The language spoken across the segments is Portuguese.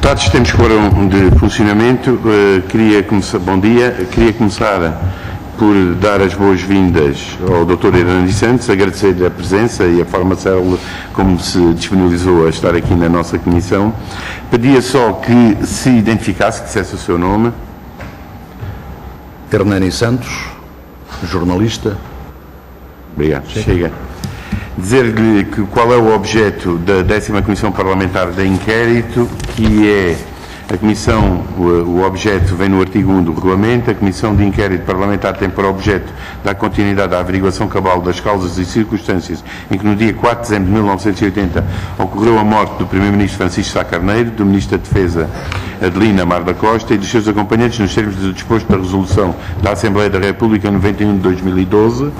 Deputados, temos quórum de funcionamento. Bom dia. Queria começar por dar as boas-vindas ao Dr. Hernani Santos, agradecer-lhe a presença e a forma célere como se disponibilizou a estar aqui na nossa comissão. Pedia só que se identificasse, que dissesse o seu nome. Hernani Santos, jornalista. Obrigado. Chega. Dizer-lhe que qual é o objeto da 10ª Comissão Parlamentar de Inquérito, que é a Comissão, o objeto vem no artigo 1 do Regulamento. A Comissão de Inquérito Parlamentar tem por objeto dar continuidade à averiguação cabal das causas e circunstâncias em que no dia 4 de dezembro de 1980 ocorreu a morte do Primeiro-Ministro Francisco Sá Carneiro, do Ministro da Defesa Adelina Mar da Costa e dos seus acompanhantes nos termos do disposto da Resolução da Assembleia da República 91 de 2012.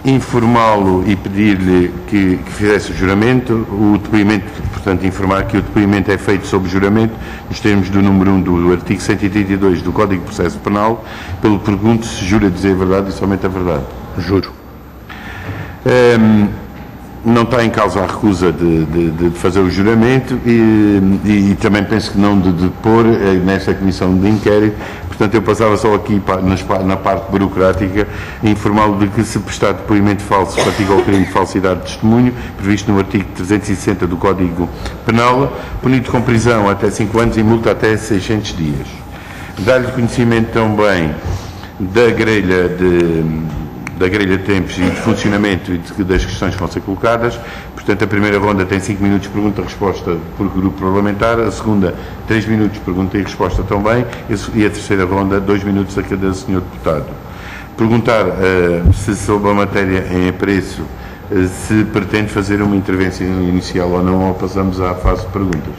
Informá-lo e pedir-lhe que fizesse o juramento. O depoimento, portanto, informar que o depoimento é feito sob juramento, nos termos do número 1 do artigo 132 do Código de Processo Penal, pelo pergunto se jura dizer a verdade e somente a verdade. Juro. Não está em causa a recusa de fazer o juramento e também penso que não de depor nesta comissão de inquérito. Portanto, eu passava só aqui na parte burocrática informá-lo de que se prestar depoimento falso pratica o crime de falsidade de testemunho, previsto no artigo 360 do Código Penal, punido com prisão até 5 anos e multa até 600 dias. Dar-lhe conhecimento também da grelha de tempos e de funcionamento e das questões que vão ser colocadas. Portanto, a primeira ronda tem 5 minutos de pergunta-resposta por grupo parlamentar, a segunda 3 minutos de pergunta e resposta também, e a terceira ronda 2 minutos a cada senhor deputado. Perguntar se sobre a matéria em apreço se pretende fazer uma intervenção inicial ou não, ou passamos à fase de perguntas.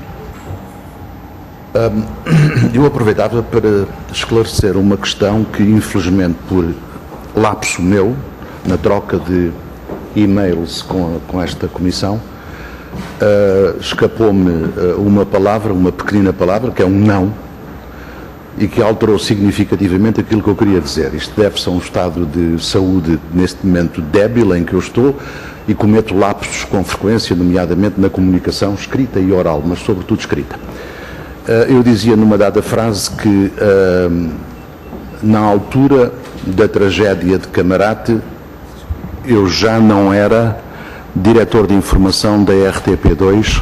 Eu aproveitava para esclarecer uma questão que, infelizmente, por lapso meu, na troca de e-mails com esta comissão, escapou-me uma palavra, uma pequenina palavra, que é um não, e que alterou significativamente aquilo que eu queria dizer. Isto deve-se a um estado de saúde, neste momento, débil em que eu estou, e cometo lapsos com frequência, nomeadamente na comunicação escrita e oral, mas sobretudo escrita. Eu dizia numa dada frase que, na altura da tragédia de Camarate, eu já não era diretor de informação da RTP2,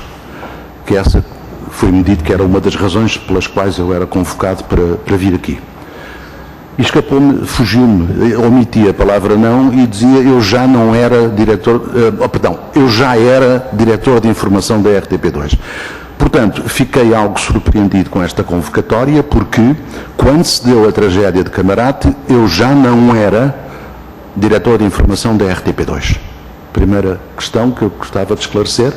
que essa foi-me dito que era uma das razões pelas quais eu era convocado para vir aqui. E escapou-me, fugiu-me, omiti a palavra não e dizia eu já não era diretor, eu já era diretor de informação da RTP2. Portanto, fiquei algo surpreendido com esta convocatória, porque, quando se deu a tragédia de Camarate, eu já não era diretor de informação da RTP2. Primeira questão que eu gostava de esclarecer,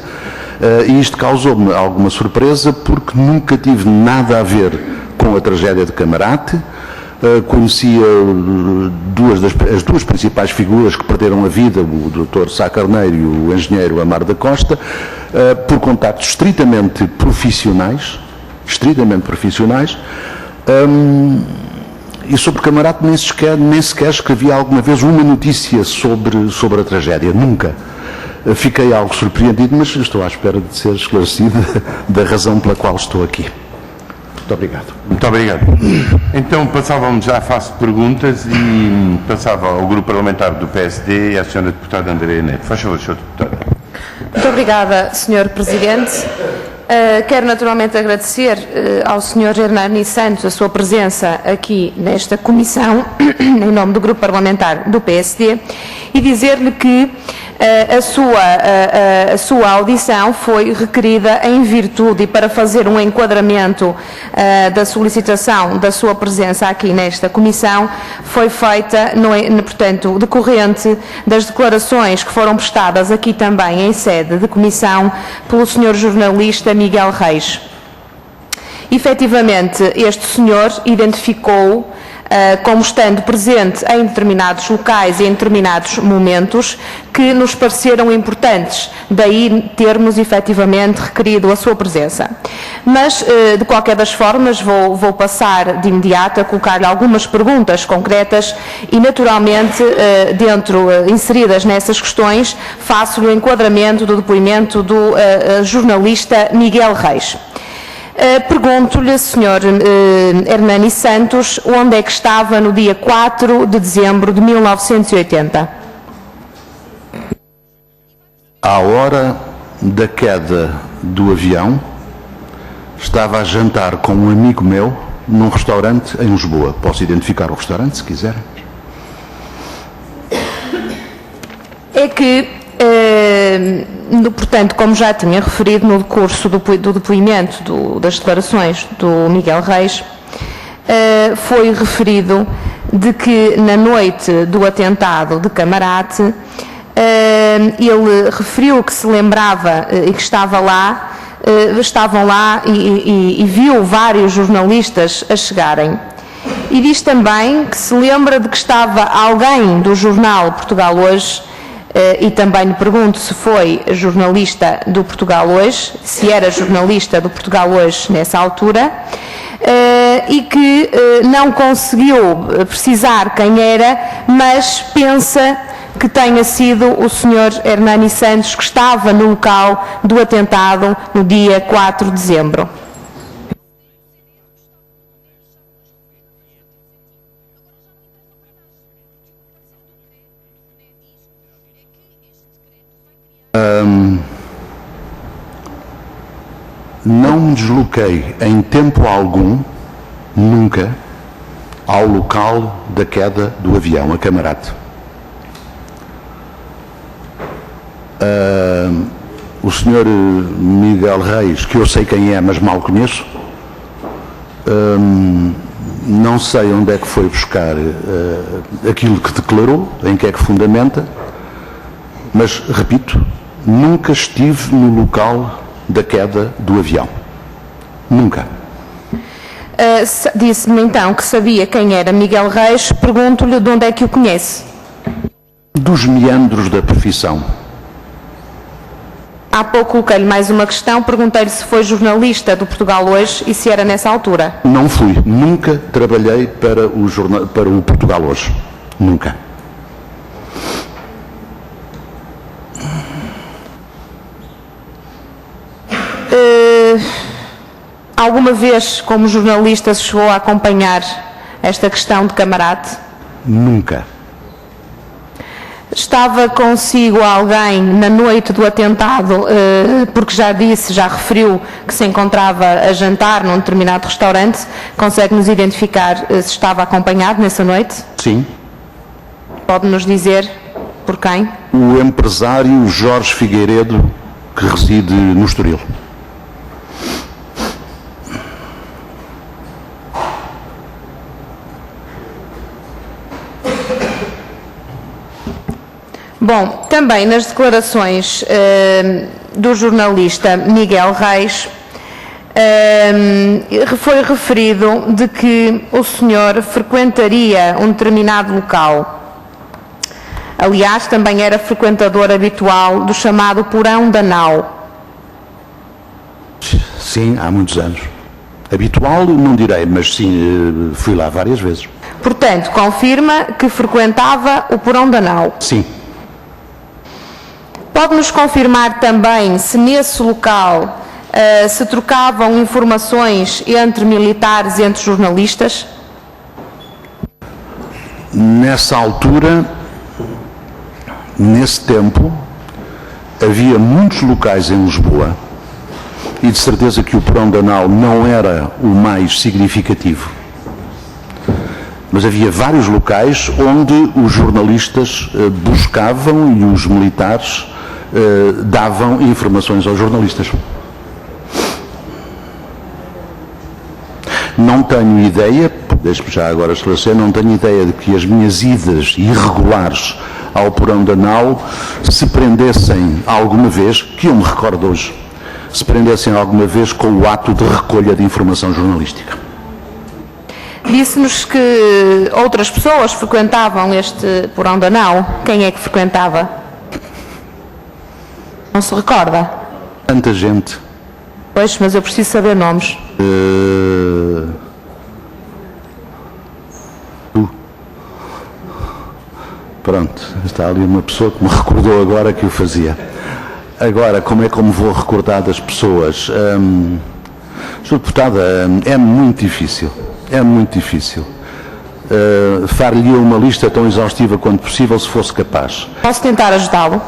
e isto causou-me alguma surpresa, porque nunca tive nada a ver com a tragédia de Camarate. Conhecia as duas principais figuras que perderam a vida, o Dr. Sá Carneiro e o engenheiro Amar da Costa, por contactos estritamente profissionais, e sobre Camarate nem sequer escrevi alguma vez uma notícia sobre a tragédia, nunca. Fiquei algo surpreendido, mas estou à espera de ser esclarecido da razão pela qual estou aqui. Muito obrigado. Muito obrigado. Então passávamos já à fase de perguntas e passava ao grupo parlamentar do PSD e à senhora deputada Andréa Neto. Faz favor, senhor deputado. Muito obrigada, senhor Presidente. Quero naturalmente agradecer ao senhor Hernani Santos a sua presença aqui nesta comissão, em nome do grupo parlamentar do PSD, e dizer-lhe que a sua audição foi requerida em virtude e para fazer um enquadramento da solicitação da sua presença aqui nesta comissão, foi feita, portanto, decorrente das declarações que foram prestadas aqui também em sede de comissão pelo senhor jornalista Miguel Reis. Efetivamente, este senhor identificou como estando presente em determinados locais e em determinados momentos que nos pareceram importantes, daí termos efetivamente requerido a sua presença. Mas, de qualquer das formas, vou passar de imediato a colocar-lhe algumas perguntas concretas e, naturalmente, inseridas nessas questões, faço-lhe o enquadramento do depoimento do jornalista Miguel Reis. Pergunto-lhe, Sr. Hernani Santos, onde é que estava no dia 4 de dezembro de 1980? À hora da queda do avião, estava a jantar com um amigo meu num restaurante em Lisboa. Posso identificar o restaurante, se quiser? É que, portanto, como já tinha referido no decurso do depoimento das declarações do Miguel Reis, foi referido de que na noite do atentado de Camarate, ele referiu que se lembrava e que estavam lá e viu vários jornalistas a chegarem. E diz também que se lembra de que estava alguém do jornal Portugal Hoje, e também lhe pergunto se foi jornalista do Portugal Hoje, se era jornalista do Portugal Hoje nessa altura, e que não conseguiu precisar quem era, mas pensa que tenha sido o Sr. Hernani Santos que estava no local do atentado no dia 4 de dezembro. Não me desloquei em tempo algum, nunca, ao local da queda do avião, a Camarate. O Sr. Miguel Reis, que eu sei quem é, mas mal conheço, não sei onde é que foi buscar aquilo que declarou, em que é que fundamenta, mas, repito, nunca estive no local da queda do avião. Nunca. Disse-me então que sabia quem era Miguel Reis. Pergunto-lhe de onde é que o conhece. Dos meandros da profissão. Há pouco coloquei-lhe mais uma questão. Perguntei-lhe se foi jornalista do Portugal Hoje e se era nessa altura. Não fui. Nunca trabalhei para o Portugal Hoje. Nunca. Alguma vez, como jornalista, se chegou a acompanhar esta questão de Camarate? Nunca. Estava consigo alguém na noite do atentado, porque já referiu que se encontrava a jantar num determinado restaurante. Consegue-nos identificar se estava acompanhado nessa noite? Sim. Pode-nos dizer por quem? O empresário Jorge Figueiredo, que reside no Estoril. Bom, também nas declarações do jornalista Miguel Reis foi referido de que o senhor frequentaria um determinado local. Aliás, também era frequentador habitual do chamado Porão da Nau. Sim, há muitos anos. Habitual, não direi, mas sim, fui lá várias vezes. Portanto, confirma que frequentava o Porão da Nau. Sim. Pode-nos confirmar também se nesse local se trocavam informações entre militares e entre jornalistas? Nessa altura, nesse tempo, havia muitos locais em Lisboa e de certeza que o Porão da Nau não era o mais significativo. Mas havia vários locais onde os jornalistas buscavam e os militares davam informações aos jornalistas. Não tenho ideia, deixe-me já agora esclarecer, não tenho ideia de que as minhas idas irregulares ao Porão da Nau se prendessem alguma vez, que eu me recordo hoje, se prendessem alguma vez com o ato de recolha de informação jornalística. Disse-nos que outras pessoas frequentavam este porão da nau. Quem é que frequentava? Não se recorda? Tanta gente. Pois, mas eu preciso saber nomes. Pronto, está ali uma pessoa que me recordou agora que o fazia. Agora, como vou recordar das pessoas? Sr. Deputada, é muito difícil. É muito difícil. Far-lhe uma lista tão exaustiva quanto possível, se fosse capaz. Posso tentar ajudá-lo?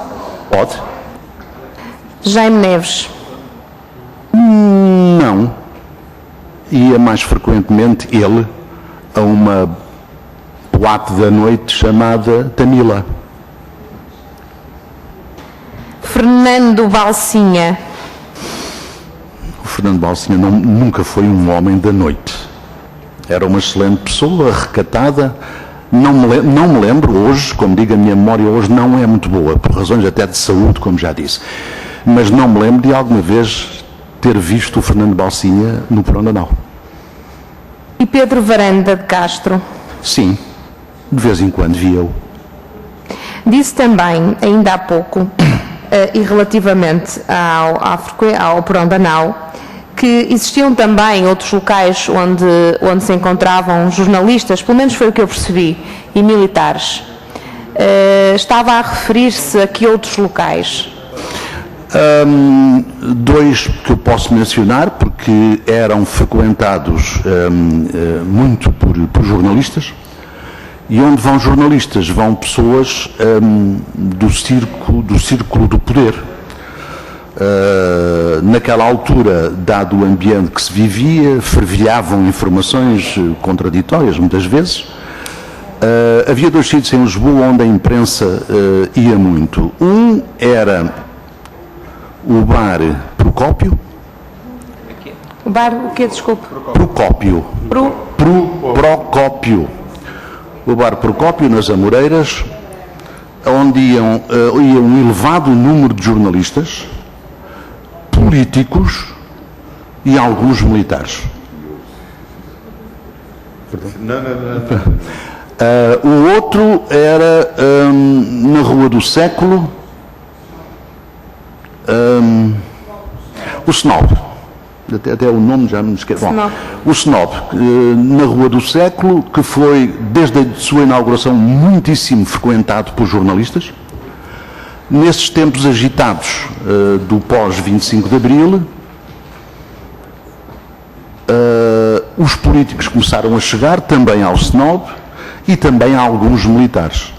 Pode? Jaime Neves. Não. Ia mais frequentemente ele a uma boate da noite chamada Tamila. Fernando Balsinha. O Fernando Balsinha nunca foi um homem da noite. Era uma excelente pessoa, recatada. Não me lembro hoje, como digo, a minha memória hoje não é muito boa, por razões até de saúde, como já disse. Mas não me lembro de alguma vez ter visto o Fernando Balsinha no porão da nau. E Pedro Varanda de Castro. Sim, de vez em quando via-o. Disse também, ainda há pouco, e relativamente ao porão da nau, que existiam também outros locais onde se encontravam jornalistas, pelo menos foi o que eu percebi, e militares. Estava a referir-se a que outros locais? Dois que eu posso mencionar, porque eram frequentados muito por jornalistas, e onde vão jornalistas, vão pessoas do círculo do poder. Naquela altura, dado o ambiente que se vivia, fervilhavam informações contraditórias, muitas vezes. Havia dois sítios em Lisboa onde a imprensa ia muito. Um era o bar Procópio. O bar, o quê? Desculpe. Procópio. Procópio. O bar Procópio, nas Amoreiras, onde ia um elevado número de jornalistas, políticos e alguns militares. O outro era na Rua do Século, o Snob. Até o nome já me esqueci. Bom, o Snob, na Rua do Século, que foi, desde a sua inauguração, muitíssimo frequentado por jornalistas. Nesses tempos agitados do pós-25 de Abril, os políticos começaram a chegar também ao Snob e também a alguns militares.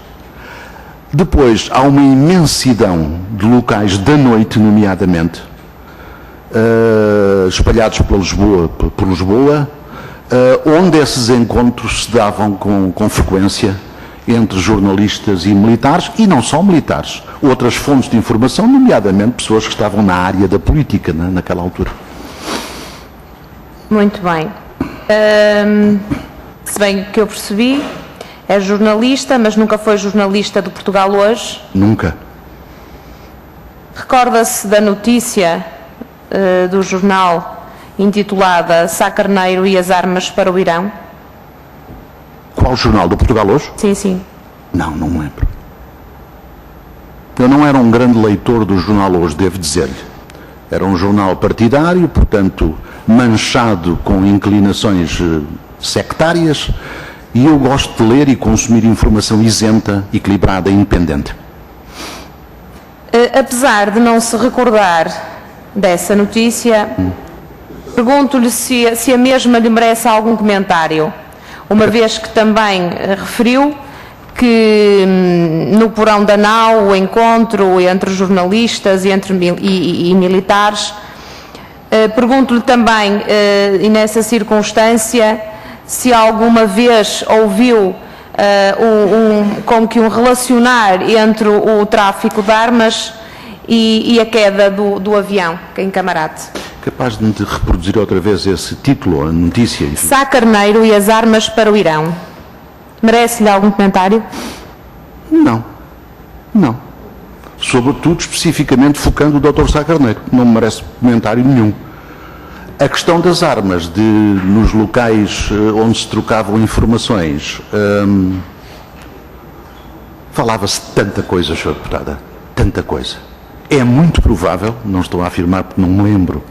Depois, há uma imensidão de locais da noite, nomeadamente, espalhados por Lisboa, onde esses encontros se davam com frequência entre jornalistas e militares, e não só militares, outras fontes de informação, nomeadamente pessoas que estavam na área da política, naquela altura. Muito bem. Se bem que eu percebi, é jornalista, mas nunca foi jornalista do Portugal Hoje. Nunca. Recorda-se da notícia do jornal intitulada Sá Carneiro e as armas para o Irão? Qual jornal? Do Portugal Hoje? Sim, sim. Não me lembro. Eu não era um grande leitor do Jornal Hoje, devo dizer-lhe. Era um jornal partidário, portanto, manchado com inclinações sectárias, e eu gosto de ler e consumir informação isenta, equilibrada e independente. Apesar de não se recordar dessa notícia, pergunto-lhe se a mesma lhe merece algum comentário, uma vez que também referiu que no porão da nau o encontro entre jornalistas e militares. Pergunto-lhe também, e nessa circunstância, se alguma vez ouviu como que um relacionar entre o tráfico de armas e a queda do avião em Camarate. Capaz de me reproduzir outra vez esse título, a notícia? Enfim. Sá Carneiro e as armas para o Irão. Merece-lhe algum comentário? Não. Sobretudo, especificamente, focando o Dr. Sá Carneiro. Não me merece comentário nenhum. A questão das armas nos locais onde se trocavam informações, falava-se tanta coisa, Sr. Deputada, tanta coisa. É muito provável, não estou a afirmar porque não me lembro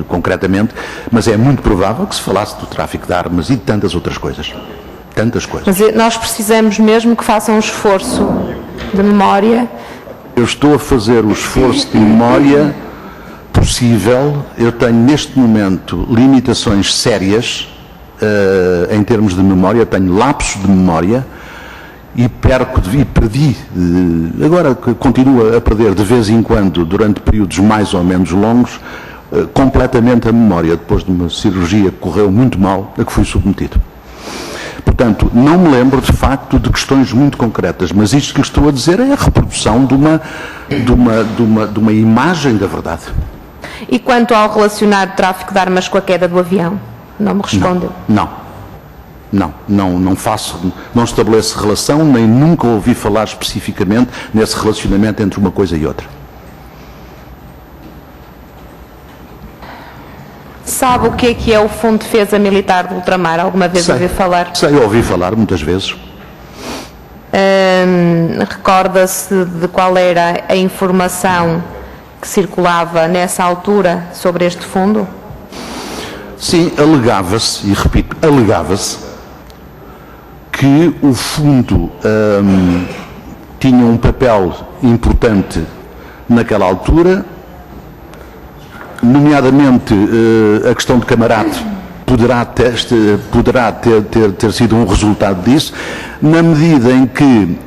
concretamente, mas é muito provável que se falasse do tráfico de armas e de tantas outras coisas. Tantas coisas. Mas nós precisamos mesmo que façam um esforço de memória. Eu estou a fazer o esforço de memória possível. Eu tenho neste momento limitações sérias em termos de memória, tenho lapsos de memória e perdi, agora continuo a perder de vez em quando, durante períodos mais ou menos longos, completamente a memória, depois de uma cirurgia que correu muito mal, a que fui submetido. Portanto, não me lembro de facto de questões muito concretas, mas isto que estou a dizer é a reprodução de uma imagem da verdade. E quanto ao relacionar o tráfico de armas com a queda do avião? Não me respondeu. Não faço, não estabeleço relação, nem nunca ouvi falar especificamente nesse relacionamento entre uma coisa e outra. Sabe o que é o Fundo de Defesa Militar do Ultramar? Alguma vez ouviu falar? Sei, ouvi falar muitas vezes. Recorda-se de qual era a informação que circulava nessa altura sobre este fundo? Sim, alegava-se, e repito, alegava-se que o fundo tinha um papel importante naquela altura, nomeadamente a questão de camarate poderá ter sido um resultado disso, na medida em que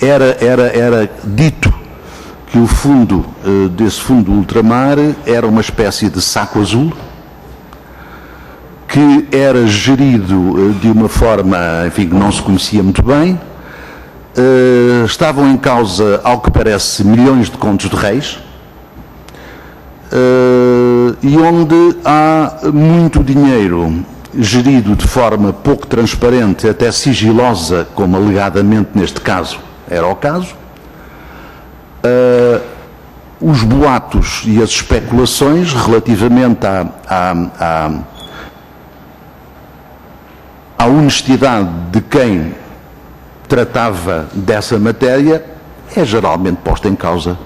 era dito que o fundo desse fundo ultramar era uma espécie de saco azul que era gerido de uma forma, enfim, que não se conhecia muito bem. Estavam em causa, ao que parece, milhões de contos de réis, e onde há muito dinheiro gerido de forma pouco transparente, até sigilosa, como alegadamente neste caso era o caso. Os boatos e as especulações relativamente à honestidade de quem tratava dessa matéria é geralmente posta em causa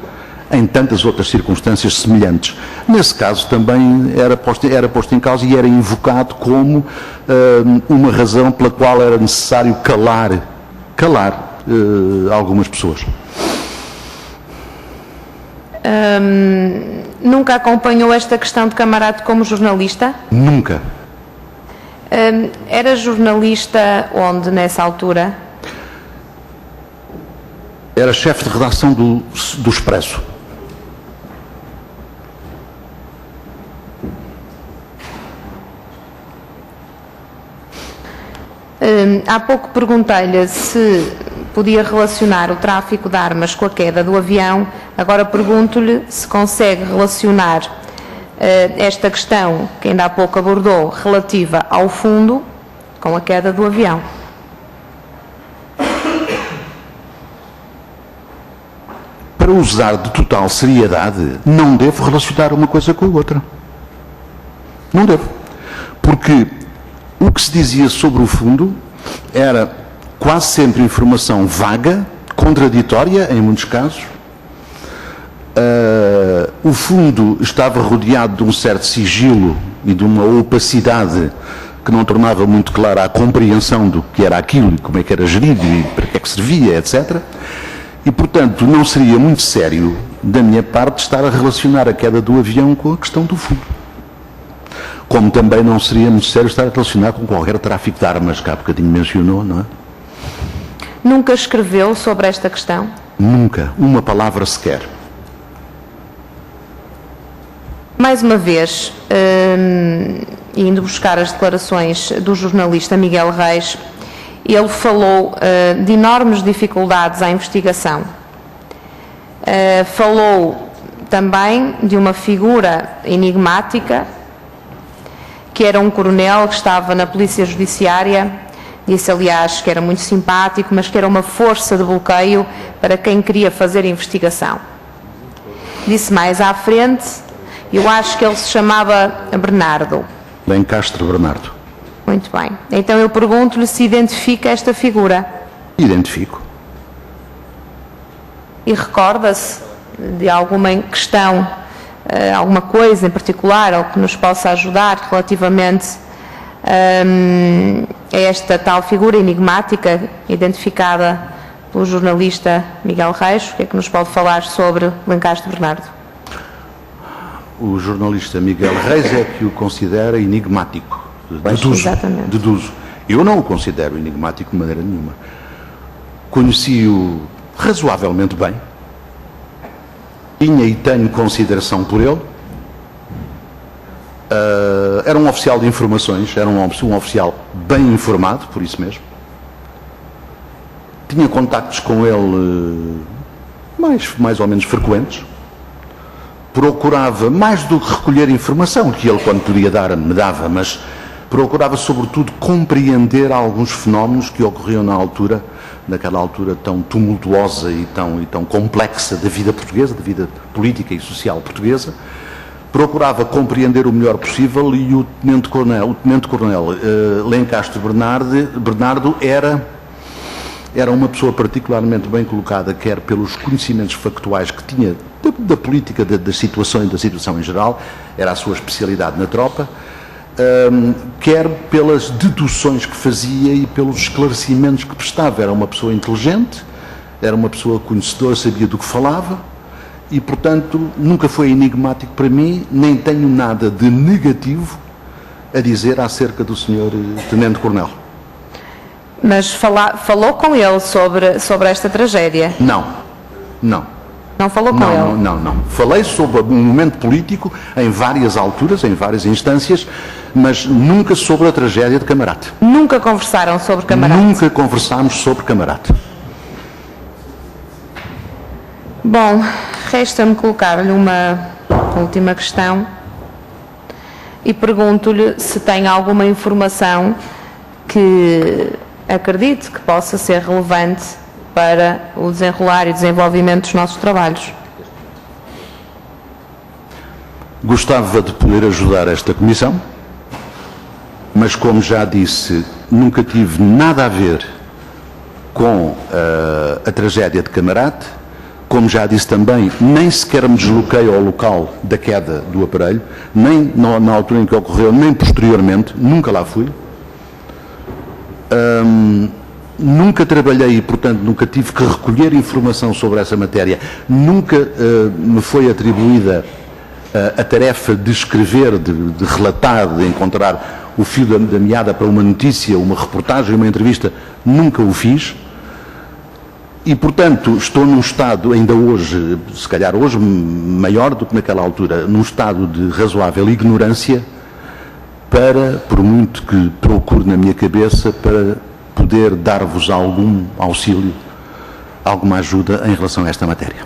em tantas outras circunstâncias semelhantes. Nesse caso também era posto em causa e era invocado como uma razão pela qual era necessário calar algumas pessoas. Nunca acompanhou esta questão de camarate como jornalista? Nunca. Era jornalista onde, nessa altura? Era chefe de redação do Expresso. Há pouco perguntei-lhe se podia relacionar o tráfico de armas com a queda do avião. Agora pergunto-lhe se consegue relacionar esta questão, que ainda há pouco abordou, relativa ao fundo, com a queda do avião. Para usar de total seriedade, não devo relacionar uma coisa com a outra. Não devo. Porque o que se dizia sobre o fundo era quase sempre informação vaga, contraditória em muitos casos. O fundo estava rodeado de um certo sigilo e de uma opacidade que não tornava muito clara a compreensão do que era aquilo e como é que era gerido e para que é que servia, etc. E, portanto, não seria muito sério da minha parte estar a relacionar a queda do avião com a questão do fundo. Como também não seria muito sério estar a relacionar com qualquer tráfico de armas, que há bocadinho mencionou, não é? Nunca escreveu sobre esta questão? Nunca, uma palavra sequer. Mais uma vez, indo buscar as declarações do jornalista Miguel Reis, ele falou de enormes dificuldades à investigação. Falou também de uma figura enigmática, que era um coronel que estava na Polícia Judiciária. Disse, aliás, que era muito simpático, mas que era uma força de bloqueio para quem queria fazer investigação. Disse mais à frente Eu acho que ele se chamava Bernardo. Lencastre Bernardo. Muito bem. Então eu pergunto-lhe se identifica esta figura. Identifico. E recorda-se de alguma questão, alguma coisa em particular, ou que nos possa ajudar relativamente a esta tal figura enigmática identificada pelo jornalista Miguel Reis? O que é que nos pode falar sobre Lencastre Bernardo? O jornalista Miguel Reis é que o considera enigmático. Exatamente. Deduzo. Eu não o considero enigmático de maneira nenhuma. Conheci-o razoavelmente bem. Tinha e tenho consideração por ele. Era um oficial de informações, era um oficial bem informado, por isso mesmo. Tinha contactos com ele mais ou menos frequentes. Procurava, mais do que recolher informação, que ele, quando podia dar, me dava, mas procurava, sobretudo, compreender alguns fenómenos que ocorriam naquela altura tão tumultuosa e tão complexa da vida portuguesa, da vida política e social portuguesa. Procurava compreender o melhor possível e o Tenente-Coronel Lencastre Bernardo era uma pessoa particularmente bem colocada, quer pelos conhecimentos factuais que tinha da política, da situação em geral, era a sua especialidade na tropa, quer pelas deduções que fazia e pelos esclarecimentos que prestava. Era uma pessoa inteligente, era uma pessoa conhecedora, sabia do que falava e, portanto, nunca foi enigmático para mim, nem tenho nada de negativo a dizer acerca do Sr. Tenente-Coronel. Mas falou com ele sobre esta tragédia? Não. Não falou com ele? Não. Falei sobre um momento político em várias alturas, em várias instâncias, mas nunca sobre a tragédia de Camarate. Nunca conversaram sobre Camarate? Nunca conversámos sobre Camarate. Bom, resta-me colocar-lhe uma última questão e pergunto-lhe se tem alguma informação que acredite que possa ser relevante para o desenrolar e desenvolvimento dos nossos trabalhos. Gostava de poder ajudar esta comissão, mas, como já disse, nunca tive nada a ver com a tragédia de Camarate. Como já disse também, nem sequer me desloquei ao local da queda do aparelho, nem na altura em que ocorreu, nem posteriormente, nunca lá fui. Nunca trabalhei e, portanto, nunca tive que recolher informação sobre essa matéria. Nunca me foi atribuída a tarefa de escrever, de relatar, de encontrar o fio da meada para uma notícia, uma reportagem, uma entrevista. Nunca o fiz. E, portanto, estou num estado, ainda hoje, se calhar hoje maior do que naquela altura, num estado de razoável ignorância por muito que procure na minha cabeça, para poder dar-vos algum auxílio, alguma ajuda em relação a esta matéria.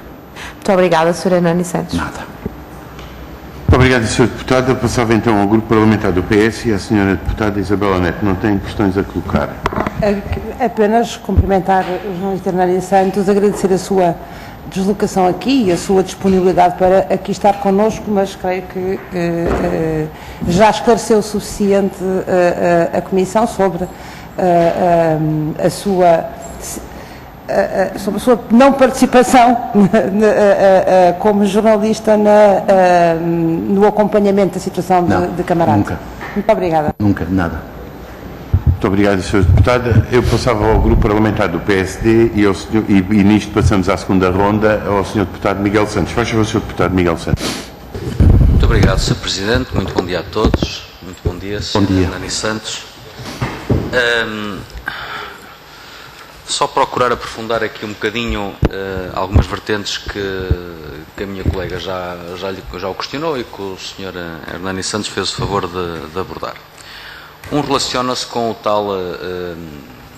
Muito obrigada, Sr. Hernani Santos. Nada. Muito obrigado, Sr. Deputado. Eu passava então ao Grupo Parlamentar do PS e à Sra. Deputada Isabela Neto. Não tem questões a colocar? Apenas cumprimentar o jornalista Hernani Santos, agradecer a sua deslocação aqui e a sua disponibilidade para aqui estar connosco, mas creio que já esclareceu o suficiente a Comissão sobre a sua não participação como jornalista no acompanhamento da situação de Camarate. Nunca. Muito obrigada. Nunca, nada. Muito obrigado, Sr. Deputado. Eu passava ao Grupo Parlamentar do PSD e nisto passamos à segunda ronda ao Sr. Deputado Miguel Santos. Faz favor, Sr. Deputado Miguel Santos. Muito obrigado, Sr. Presidente. Muito bom dia a todos. Muito bom dia, Sr. Hernani Santos. Só procurar aprofundar aqui um bocadinho algumas vertentes que a minha colega já o questionou e que o Sr. Hernani Santos fez o favor de abordar. Relaciona-se com o tal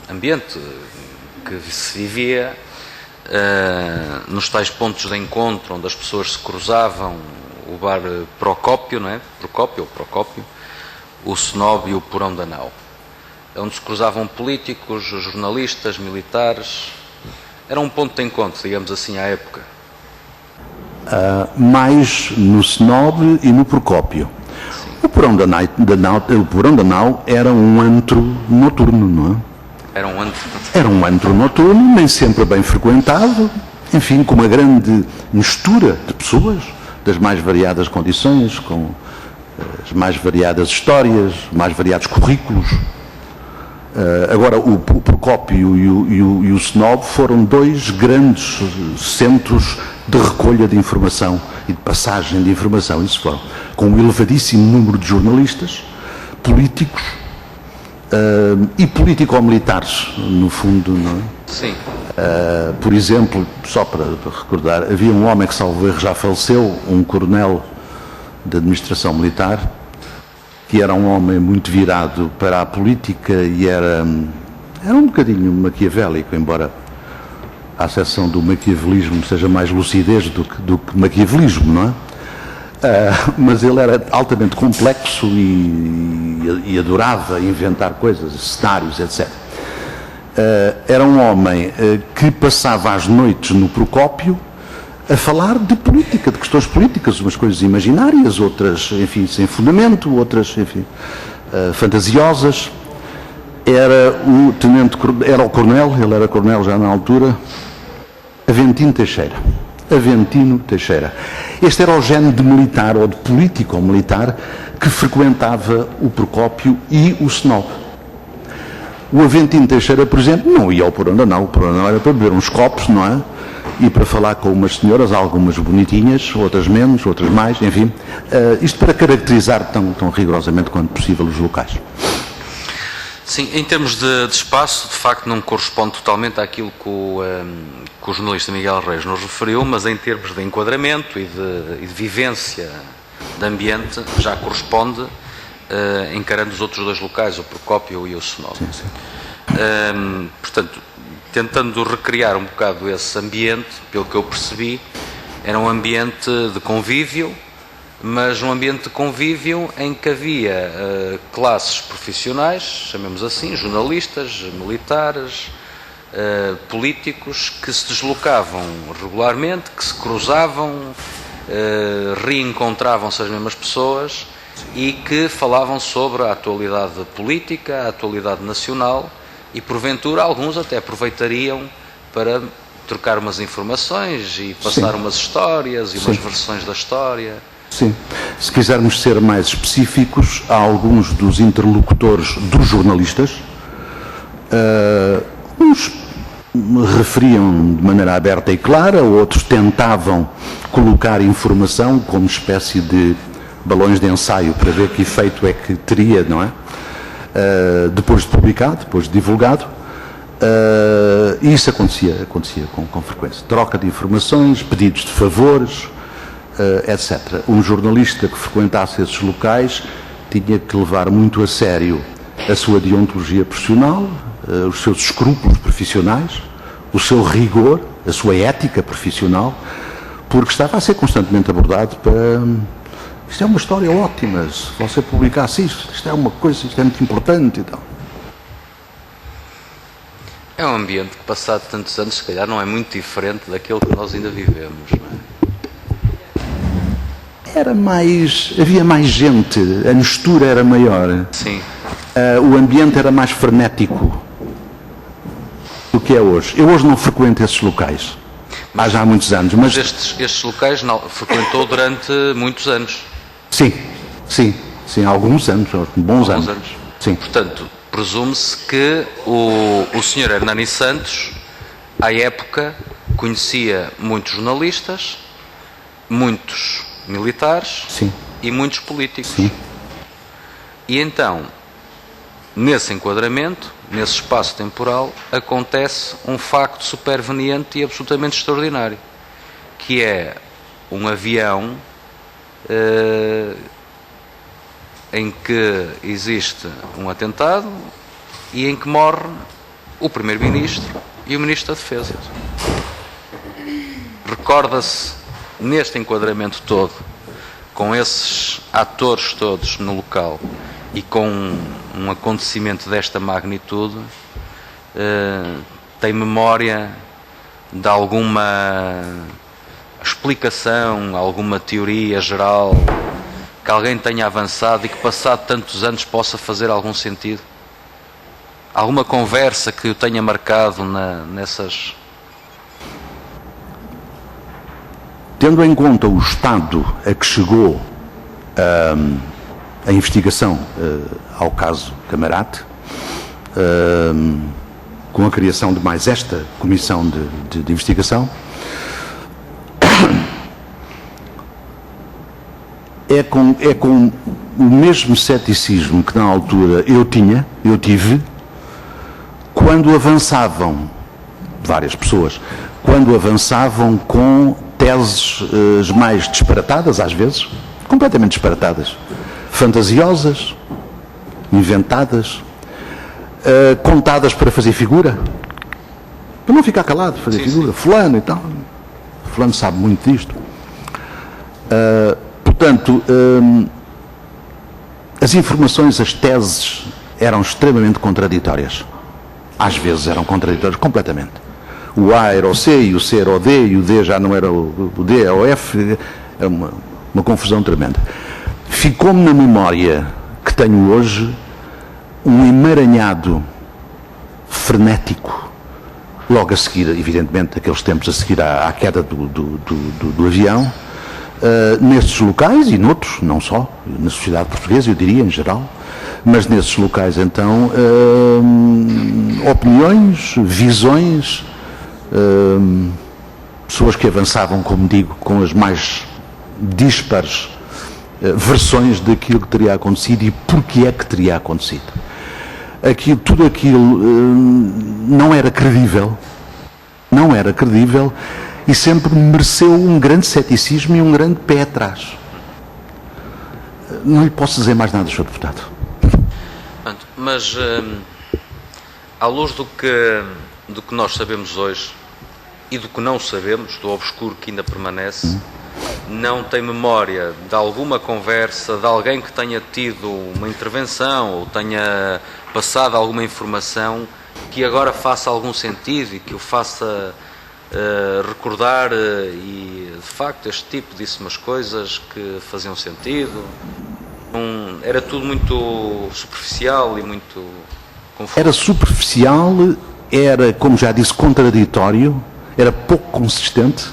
ambiente que se vivia nos tais pontos de encontro onde as pessoas se cruzavam, o bar Procópio, não é? Procópio, o Snob e o Porão da Nau, onde se cruzavam políticos, jornalistas, militares. Era um ponto de encontro, digamos assim, à época. mais no Snob e no Procópio. O Porão da Nau era um antro noturno, não é? Era um antro noturno, nem sempre bem frequentado, enfim, com uma grande mistura de pessoas, das mais variadas condições, com as mais variadas histórias, mais variados currículos. Agora, o Procópio e o Snob foram dois grandes centros de recolha de informação e de passagem de informação. Isso foram, com um elevadíssimo número de jornalistas, políticos e político-militares, no fundo, não é? Sim. Por exemplo, só para recordar, havia um homem que, salvo erro, já faleceu, um coronel da administração militar, que era um homem muito virado para a política e era um bocadinho maquiavélico, embora a acessão do maquiavelismo seja mais lucidez do que maquiavelismo, não é? Mas ele era altamente complexo e adorava inventar coisas, cenários, etc. Era um homem que passava as noites no Procópio a falar de política, de questões políticas, umas coisas imaginárias, outras, enfim, sem fundamento, outras, enfim, fantasiosas. Era o coronel, ele era coronel já na altura, Aventino Teixeira. Este era o género de militar, ou de político-militar, que frequentava o Procópio e o Snob. O Aventino Teixeira, por exemplo, não ia ao Porão da Nau. O Porão da Nau era para beber uns copos, não é? E para falar com umas senhoras, algumas bonitinhas, outras menos, outras mais, enfim. Isto para caracterizar tão rigorosamente quanto possível os locais. Sim, em termos de espaço, de facto não corresponde totalmente àquilo que o jornalista Miguel Reis nos referiu, mas em termos de enquadramento e de vivência de ambiente, já corresponde, encarando os outros dois locais, o Procópio e o Snob. Portanto, tentando recriar um bocado esse ambiente, pelo que eu percebi, era um ambiente de convívio, mas um ambiente de convívio em que havia classes profissionais, chamemos assim, jornalistas, militares, políticos, que se deslocavam regularmente, que se cruzavam, reencontravam-se as mesmas pessoas e que falavam sobre a atualidade política, a atualidade nacional e, porventura, alguns até aproveitariam para trocar umas informações e passar umas histórias e umas versões da história. Sim. Se quisermos ser mais específicos, há alguns dos interlocutores dos jornalistas, uns referiam de maneira aberta e clara, outros tentavam colocar informação como espécie de balões de ensaio para ver que efeito é que teria, não é? Depois de publicado, depois de divulgado, e isso acontecia com frequência. Troca de informações, pedidos de favores, etc. Um jornalista que frequentasse esses locais tinha que levar muito a sério a sua deontologia profissional, os seus escrúpulos profissionais, o seu rigor, a sua ética profissional, porque estava a ser constantemente abordado para... Isto é uma história ótima, se você publicasse isto é uma coisa, isto é muito importante e tal. É um ambiente que, passado tantos anos, se calhar não é muito diferente daquele que nós ainda vivemos, não é? Havia mais gente, a mistura era maior. Sim. O ambiente era mais frenético do que é hoje. Eu hoje não frequento esses locais, há já muitos anos. Mas estes locais não, frequentou durante muitos anos. Sim, alguns anos, bons anos. Sim. Portanto, presume-se que o Sr. Hernani Santos, à época, conhecia muitos jornalistas, muitos militares e muitos políticos. Sim. E então, nesse enquadramento, nesse espaço temporal, acontece um facto superveniente e absolutamente extraordinário, que é um avião em que existe um atentado e em que morre o Primeiro-Ministro e o Ministro da Defesa. Recorda-se, neste enquadramento todo, com esses atores todos no local e com um acontecimento desta magnitude, tem memória de alguma explicação, alguma teoria geral que alguém tenha avançado e que passado tantos anos possa fazer algum sentido? Alguma conversa que o tenha marcado nessas... Tendo em conta o estado a que chegou a investigação ao caso Camarate, com a criação de mais esta comissão de investigação, é com o mesmo ceticismo que na altura eu tive, quando avançavam, várias pessoas, quando avançavam com teses mais disparatadas, às vezes, completamente disparatadas, fantasiosas, inventadas, contadas para fazer figura, para não ficar calado, fazer figura, fulano e tal, fulano sabe muito disto. Portanto, as informações, as teses eram extremamente contraditórias. Às vezes eram contraditórias completamente. O A era o C, e o C era o D, e o D já não era o D, era o F. É uma confusão tremenda. Ficou-me na memória que tenho hoje um emaranhado frenético, logo a seguir, evidentemente, aqueles tempos a seguir à queda do avião, nesses locais e noutros, não só, na sociedade portuguesa, eu diria, em geral, mas nesses locais, então, opiniões, visões, pessoas que avançavam, como digo, com as mais dispares versões daquilo que teria acontecido e porque é que teria acontecido. Tudo aquilo não era credível, e sempre mereceu um grande ceticismo e um grande pé atrás. Não lhe posso dizer mais nada, Sr. Deputado. Mas, à luz do que nós sabemos hoje e do que não sabemos, do obscuro que ainda permanece, não tem memória de alguma conversa, de alguém que tenha tido uma intervenção ou tenha passado alguma informação que agora faça algum sentido e que o faça recordar e, de facto, este tipo disse umas coisas que faziam sentido? Era tudo muito superficial e muito confuso. Era superficial, era, como já disse, contraditório, era pouco consistente.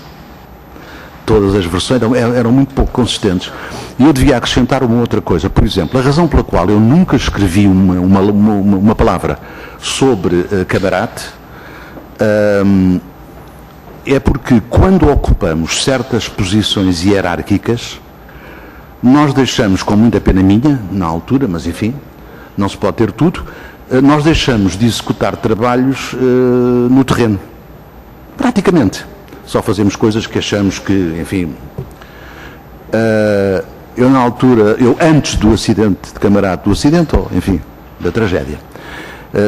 Todas as versões eram muito pouco consistentes. E eu devia acrescentar uma outra coisa. Por exemplo, a razão pela qual eu nunca escrevi uma palavra sobre Camarate é porque quando ocupamos certas posições hierárquicas, nós deixamos, com muita pena minha, na altura, mas enfim, não se pode ter tudo, nós deixamos de executar trabalhos no terreno. Praticamente. Só fazemos coisas que achamos que, enfim... eu na altura, antes do acidente de Camarate, ou enfim, da tragédia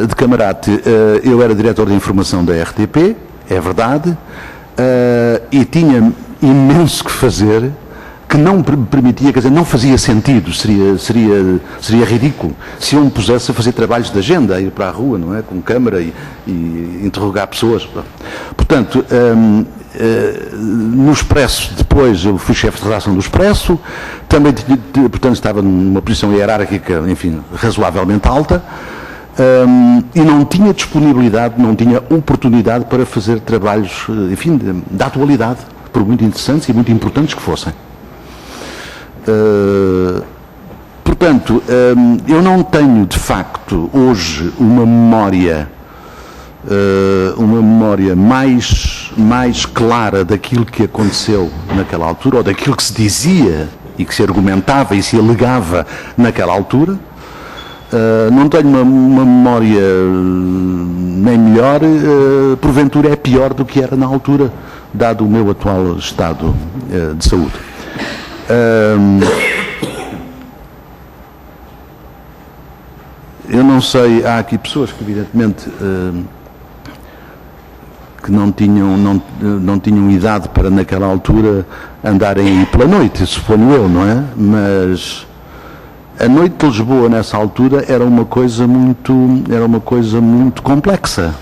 de Camarate, eu era diretor de informação da RTP, é verdade, e tinha imenso que fazer, que não permitia, quer dizer, não fazia sentido, seria ridículo se eu me pusesse a fazer trabalhos de agenda, a ir para a rua, não é, com câmara e interrogar pessoas. Portanto, no Expresso, depois eu fui chefe de redação do Expresso, também, portanto, estava numa posição hierárquica, enfim, razoavelmente alta, e não tinha disponibilidade, não tinha oportunidade para fazer trabalhos, enfim, da atualidade, por muito interessantes e muito importantes que fossem. Portanto, eu não tenho, de facto, hoje uma memória mais clara daquilo que aconteceu naquela altura, ou daquilo que se dizia e que se argumentava e se alegava naquela altura. Não tenho uma memória nem melhor, porventura é pior do que era na altura, dado o meu atual estado de saúde. Eu não sei, há aqui pessoas que evidentemente que não tinham idade para naquela altura andarem aí pela noite, suponho eu, não é? Mas a noite de Lisboa nessa altura era uma coisa muito complexa.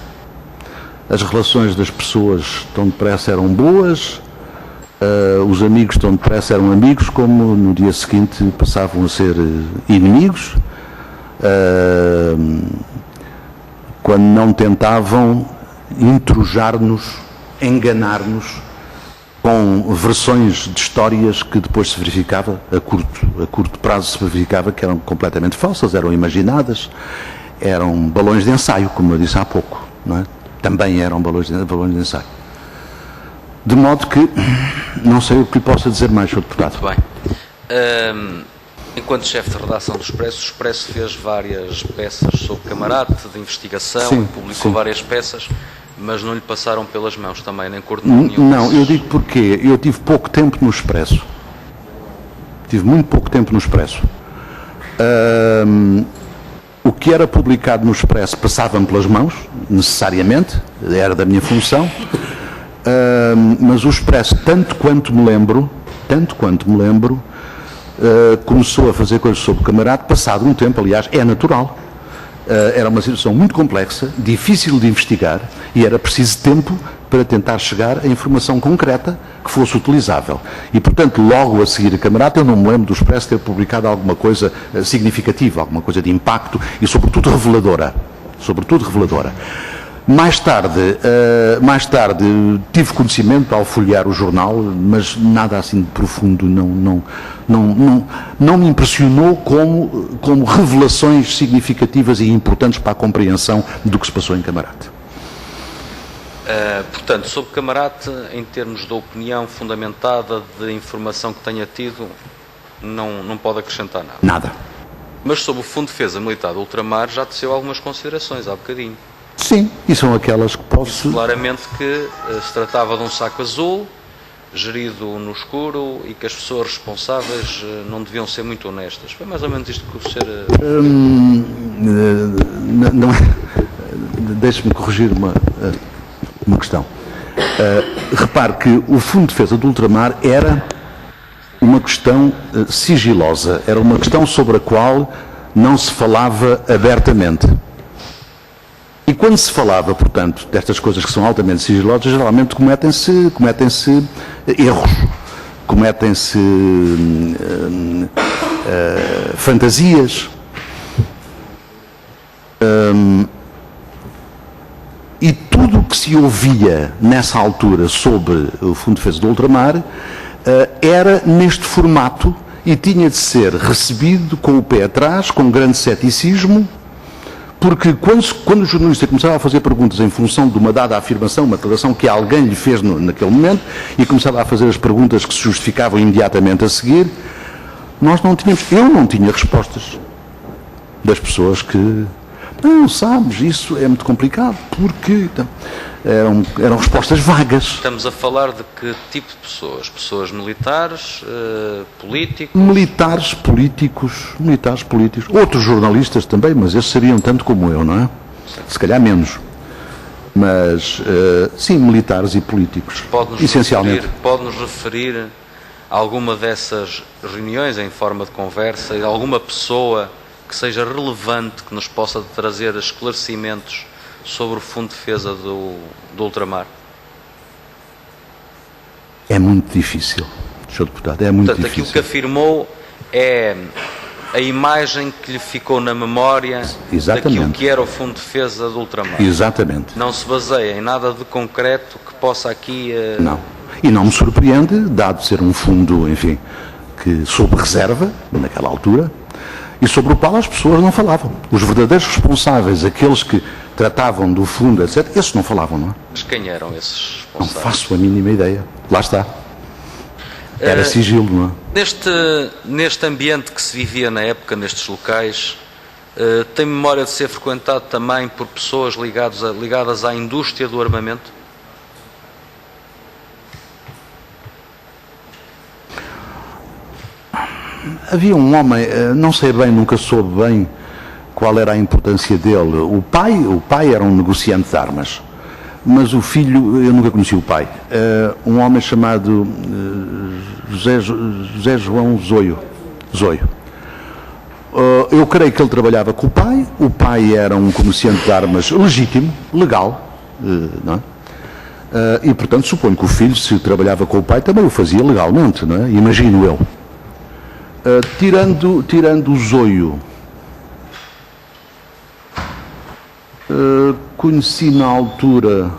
As relações das pessoas tão depressa eram boas, Os amigos tão depressa eram amigos, como no dia seguinte passavam a ser inimigos, quando não tentavam intrujar-nos, enganar-nos com versões de histórias que depois se verificava, a curto prazo se verificava que eram completamente falsas, eram imaginadas, eram balões de ensaio, como eu disse há pouco, não é? Também eram balões de ensaio. De modo que não sei o que lhe possa dizer mais, Sr. Deputado. Muito bem. Enquanto chefe de redação do Expresso, o Expresso fez várias peças sobre Camarate, de investigação, Sim, e publicou sim. várias peças, mas não lhe passaram pelas mãos também, nem coordenou nenhum Não, desses. eu digo porque eu tive pouco tempo no Expresso. Tive muito pouco tempo no Expresso. O que era publicado no Expresso passava-me pelas mãos, necessariamente, era da minha função, mas o Expresso, tanto quanto me lembro, começou a fazer coisas sobre o Camarate, passado um tempo, aliás, é natural. Era uma situação muito complexa, difícil de investigar, e era preciso tempo para tentar chegar a informação concreta que fosse utilizável. E, portanto, logo a seguir a Camarate, eu não me lembro do Expresso ter publicado alguma coisa significativa, alguma coisa de impacto e, sobretudo, reveladora. Mais tarde tive conhecimento ao folhear o jornal, mas nada assim de profundo, não me impressionou como revelações significativas e importantes para a compreensão do que se passou em Camarate. Portanto, sobre Camarate, em termos de opinião fundamentada, de informação que tenha tido, não pode acrescentar nada. Nada. Mas sobre o Fundo de Defesa Militar do Ultramar já teceu algumas considerações há bocadinho. Sim, e são aquelas que posso... Claramente que se tratava de um saco azul, gerido no escuro, e que as pessoas responsáveis não deviam ser muito honestas. Foi mais ou menos isto que o senhor... Não é... Deixe-me corrigir uma questão. Repare que o Fundo de Defesa do Ultramar era uma questão sigilosa, era uma questão sobre a qual não se falava abertamente. E quando se falava, portanto, destas coisas que são altamente sigilosas, geralmente cometem-se erros, cometem-se fantasias. E tudo o que se ouvia nessa altura sobre o Fundo de Defesa do Ultramar era neste formato e tinha de ser recebido com o pé atrás, com grande ceticismo, porque quando o jornalista começava a fazer perguntas em função de uma dada afirmação, uma declaração que alguém lhe fez naquele momento, e começava a fazer as perguntas que se justificavam imediatamente a seguir, eu não tinha respostas das pessoas que, não, sabes, isso é muito complicado, porque eram respostas vagas. Estamos a falar de que tipo de pessoas? Pessoas militares, políticos? Militares, políticos, outros jornalistas também, mas esses seriam tanto como eu, não é? Se calhar menos. Mas, sim, militares e políticos, essencialmente. Pode-nos referir a alguma dessas reuniões em forma de conversa, e alguma pessoa que seja relevante, que nos possa trazer esclarecimentos sobre o Fundo de Defesa do Ultramar? É muito difícil, Sr. Deputado, é muito difícil. Aquilo que afirmou é a imagem que lhe ficou na memória daquilo que era o Fundo de Defesa do Ultramar. Exatamente. Não se baseia em nada de concreto que possa aqui... Não. E não me surpreende, dado ser um fundo, enfim, que sob reserva, naquela altura, e sobre o qual as pessoas não falavam. Os verdadeiros responsáveis, aqueles que tratavam do fundo, etc., esses não falavam, não é? Mas quem eram esses Não responsáveis? faço a mínima ideia. Lá está. Era sigilo, não é? Neste ambiente que se vivia na época, nestes locais, tem memória de ser frequentado também por pessoas ligadas à indústria do armamento? Havia um homem, não sei bem, nunca soube bem qual era a importância dele. O pai era um negociante de armas, mas o filho, eu nunca conheci o pai. Um homem chamado José João Zoio. Eu creio que ele trabalhava com o pai era um comerciante de armas legítimo, legal, não é? E, portanto, suponho que o filho, se trabalhava com o pai, também o fazia legalmente, não é? Imagino eu. Tirando o zoio, conheci na altura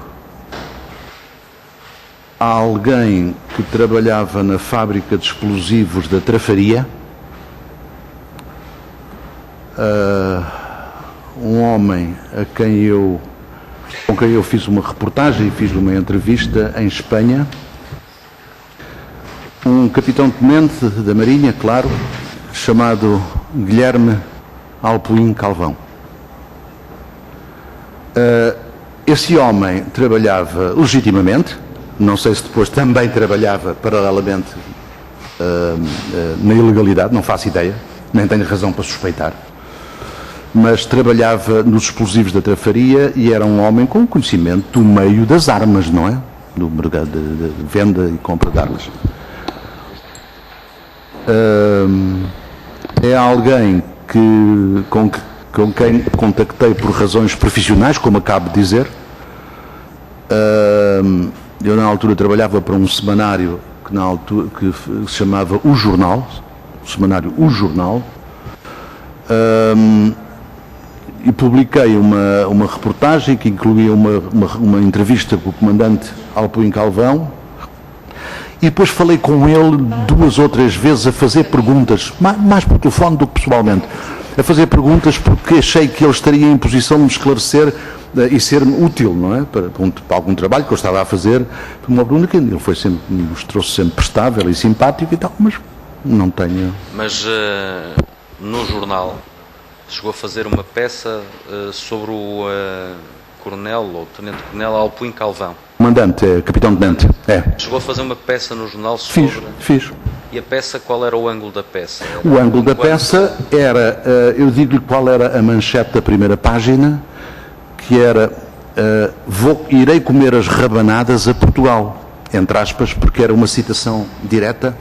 alguém que trabalhava na fábrica de explosivos da Trafaria, um homem com quem eu fiz uma reportagem e fiz uma entrevista em Espanha, um capitão-tenente da Marinha, claro, chamado Guilherme Alpuim Calvão. Esse homem trabalhava legitimamente, não sei se depois também trabalhava paralelamente na ilegalidade, não faço ideia, nem tenho razão para suspeitar, mas trabalhava nos explosivos da Trafaria e era um homem com conhecimento do meio das armas, não é? Do mercado de venda e compra de armas. É alguém com quem contactei por razões profissionais, como acabo de dizer. Eu na altura trabalhava para um semanário que se chamava O Jornal, o semanário O Jornal, e publiquei uma reportagem que incluía uma entrevista com o comandante Alpuim Calvão, e depois falei com ele 2 ou 3 vezes a fazer perguntas, mais por telefone do que pessoalmente, a fazer perguntas porque achei que ele estaria em posição de me esclarecer e ser-me útil, não é? Para algum trabalho que eu estava a fazer. Uma pergunta que ele mostrou-se sempre prestável e simpático e tal, mas não tenho... Mas no jornal chegou a fazer uma peça sobre o coronel ou tenente-coronel Alpuim Calvão. Comandante, capitão-tenente, é. Chegou a fazer uma peça no jornal sobre... Fiz. E a peça, qual era o ângulo da peça? O ângulo da peça era, eu digo-lhe qual era a manchete da primeira página, que era, irei comer as rabanadas a Portugal, entre aspas, porque era uma citação direta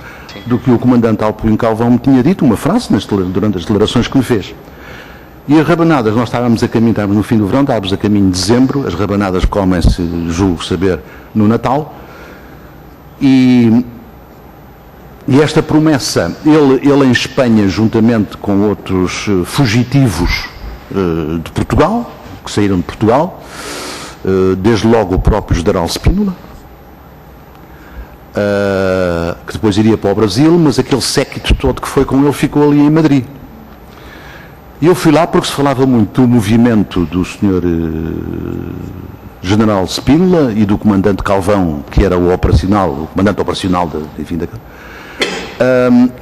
do que o comandante Alpuim Calvão me tinha dito, uma frase durante as declarações que me fez. E as rabanadas, nós estávamos no fim do verão, estávamos a caminho de dezembro, as rabanadas comem-se, julgo saber, no Natal, e esta promessa, ele em Espanha, juntamente com outros fugitivos de Portugal, que saíram de Portugal, desde logo o próprio general Spínola, que depois iria para o Brasil, mas aquele séquito todo que foi com ele ficou ali em Madrid. E eu fui lá porque se falava muito do movimento do Sr. General Spínola e do comandante Calvão, que era o comandante operacional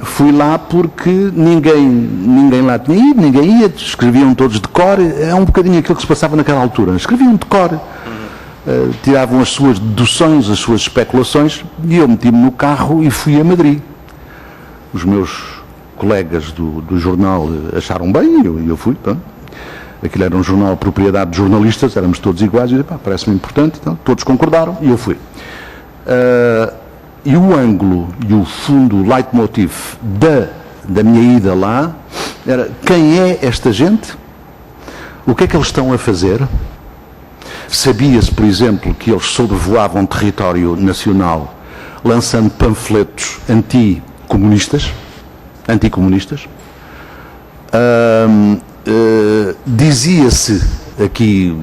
fui lá porque ninguém lá tinha ido, ninguém ia, escreviam todos de cor, é um bocadinho aquilo que se passava naquela altura, escreviam de cor, tiravam as suas deduções, as suas especulações, e eu meti-me no carro e fui a Madrid. Os meus colegas do jornal acharam bem e eu fui, pronto. Aquilo era um jornal propriedade de jornalistas, éramos todos iguais, e parece-me importante, então, todos concordaram e eu fui. E o ângulo e o fundo, o leitmotiv da minha ida lá era: quem é esta gente? O que é que eles estão a fazer? Sabia-se, por exemplo, que eles sobrevoavam território nacional lançando panfletos anticomunistas. Dizia-se, aqui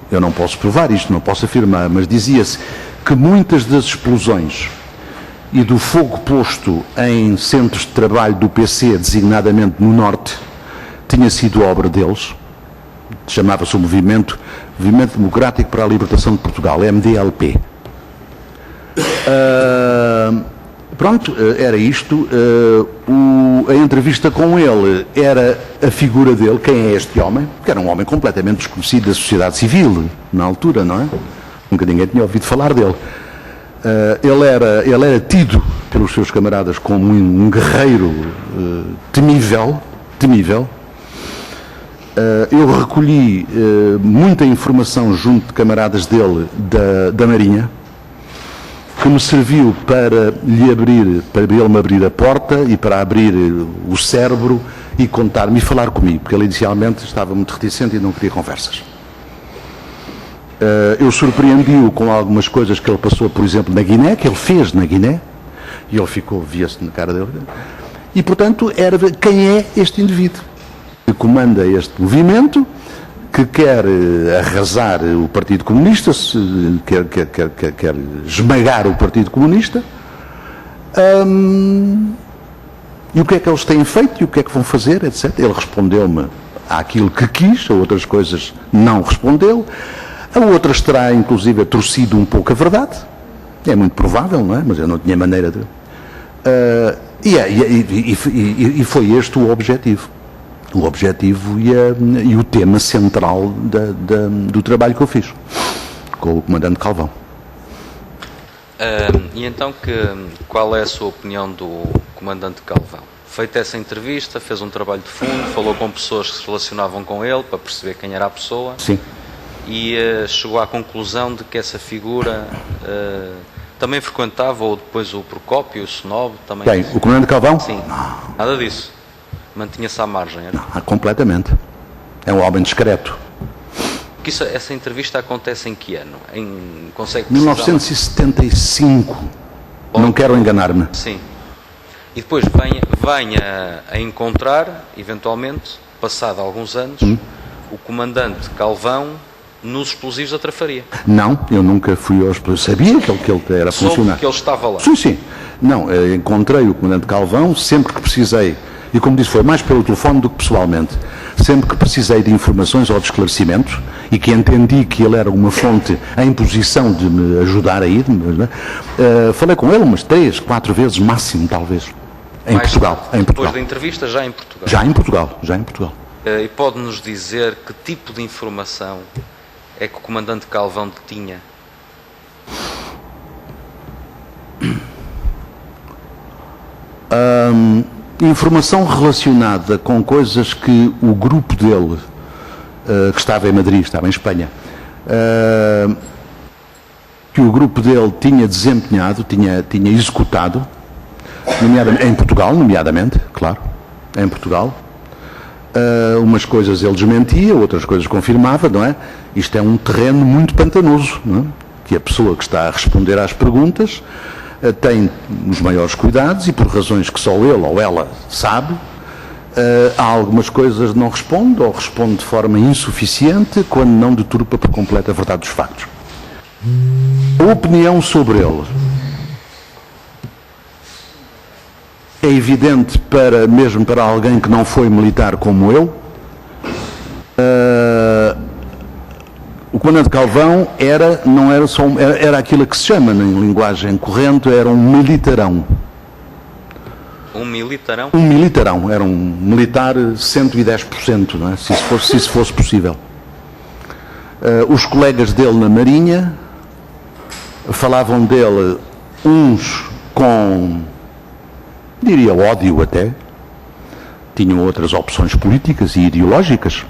eu não posso provar isto, não posso afirmar, mas dizia-se que muitas das explosões e do fogo posto em centros de trabalho do PC, designadamente no Norte, tinha sido obra deles. Chamava-se o Movimento Democrático para a Libertação de Portugal, MDLP. Pronto, era isto. A entrevista com ele era a figura dele, quem é este homem, que era um homem completamente desconhecido da sociedade civil, na altura, não é? Nunca ninguém tinha ouvido falar dele. Ele era tido pelos seus camaradas como um guerreiro temível. Eu recolhi muita informação junto de camaradas dele da Marinha, que me serviu para ele me abrir a porta e para abrir o cérebro e contar-me e falar comigo, porque ele inicialmente estava muito reticente e não queria conversas. Eu surpreendi-o com algumas coisas que ele passou, por exemplo, na Guiné, que ele fez na Guiné, e ele ficou, via-se na cara dele. E, portanto, era ver quem é este indivíduo que comanda este movimento, que quer arrasar o Partido Comunista, quer esmagar o Partido Comunista. E o que é que eles têm feito e o que é que vão fazer, etc. Ele respondeu-me àquilo que quis, a outras coisas não respondeu. A outras terá, inclusive, torcido um pouco a verdade. É muito provável, não é? Mas eu não tinha maneira de... E foi este o objetivo. O objetivo e o tema central do trabalho que eu fiz com o Comandante Calvão. E então, qual é a sua opinião do Comandante Calvão? Feita essa entrevista, fez um trabalho de fundo, falou com pessoas que se relacionavam com ele para perceber quem era a pessoa. Sim. E chegou à conclusão de que essa figura também frequentava, ou depois o Procópio, o Snob também... Quem? O Comandante Calvão? Sim, nada disso. Mantinha-se à margem. Era? Não, completamente. É um homem discreto. Que essa entrevista acontece em que ano? Consegue precisar? 1975. Não quero enganar-me. Sim. E depois venha a encontrar, eventualmente, passado alguns anos, o Comandante Calvão nos explosivos da Trafaria. Não, eu nunca fui aos explosivos. Sabia que ele era funcionário. Que ele estava lá. Sim, sim. Não, encontrei o Comandante Calvão sempre que precisei. E como disse, foi mais pelo telefone do que pessoalmente. Sempre que precisei de informações ou de esclarecimentos e que entendi que ele era uma fonte em posição de me ajudar a ir, falei com ele umas 3, 4 vezes máximo, talvez. Em Portugal. Depois da entrevista, já em Portugal. Já em Portugal. E pode-nos dizer que tipo de informação é que o Comandante Calvão detinha? Informação relacionada com coisas que o grupo dele, que estava em Madrid, estava em Espanha, que o grupo dele tinha desempenhado, tinha executado, em Portugal, nomeadamente, claro, em Portugal. Umas coisas ele desmentia, outras coisas confirmava, não é? Isto é um terreno muito pantanoso, não é? Que a pessoa que está a responder às perguntas tem os maiores cuidados e por razões que só ele ou ela sabe, há algumas coisas não responde ou responde de forma insuficiente quando não deturpa por completo a verdade dos factos. A opinião sobre ele é evidente mesmo para alguém que não foi militar como eu. O Comandante Calvão era aquilo que se chama, em linguagem corrente, era um militarão. Um militarão? Um militarão, era um militar 110%, não é? se isso fosse possível. Os colegas dele na Marinha falavam dele, uns com, diria, ódio até, tinham outras opções políticas e ideológicas,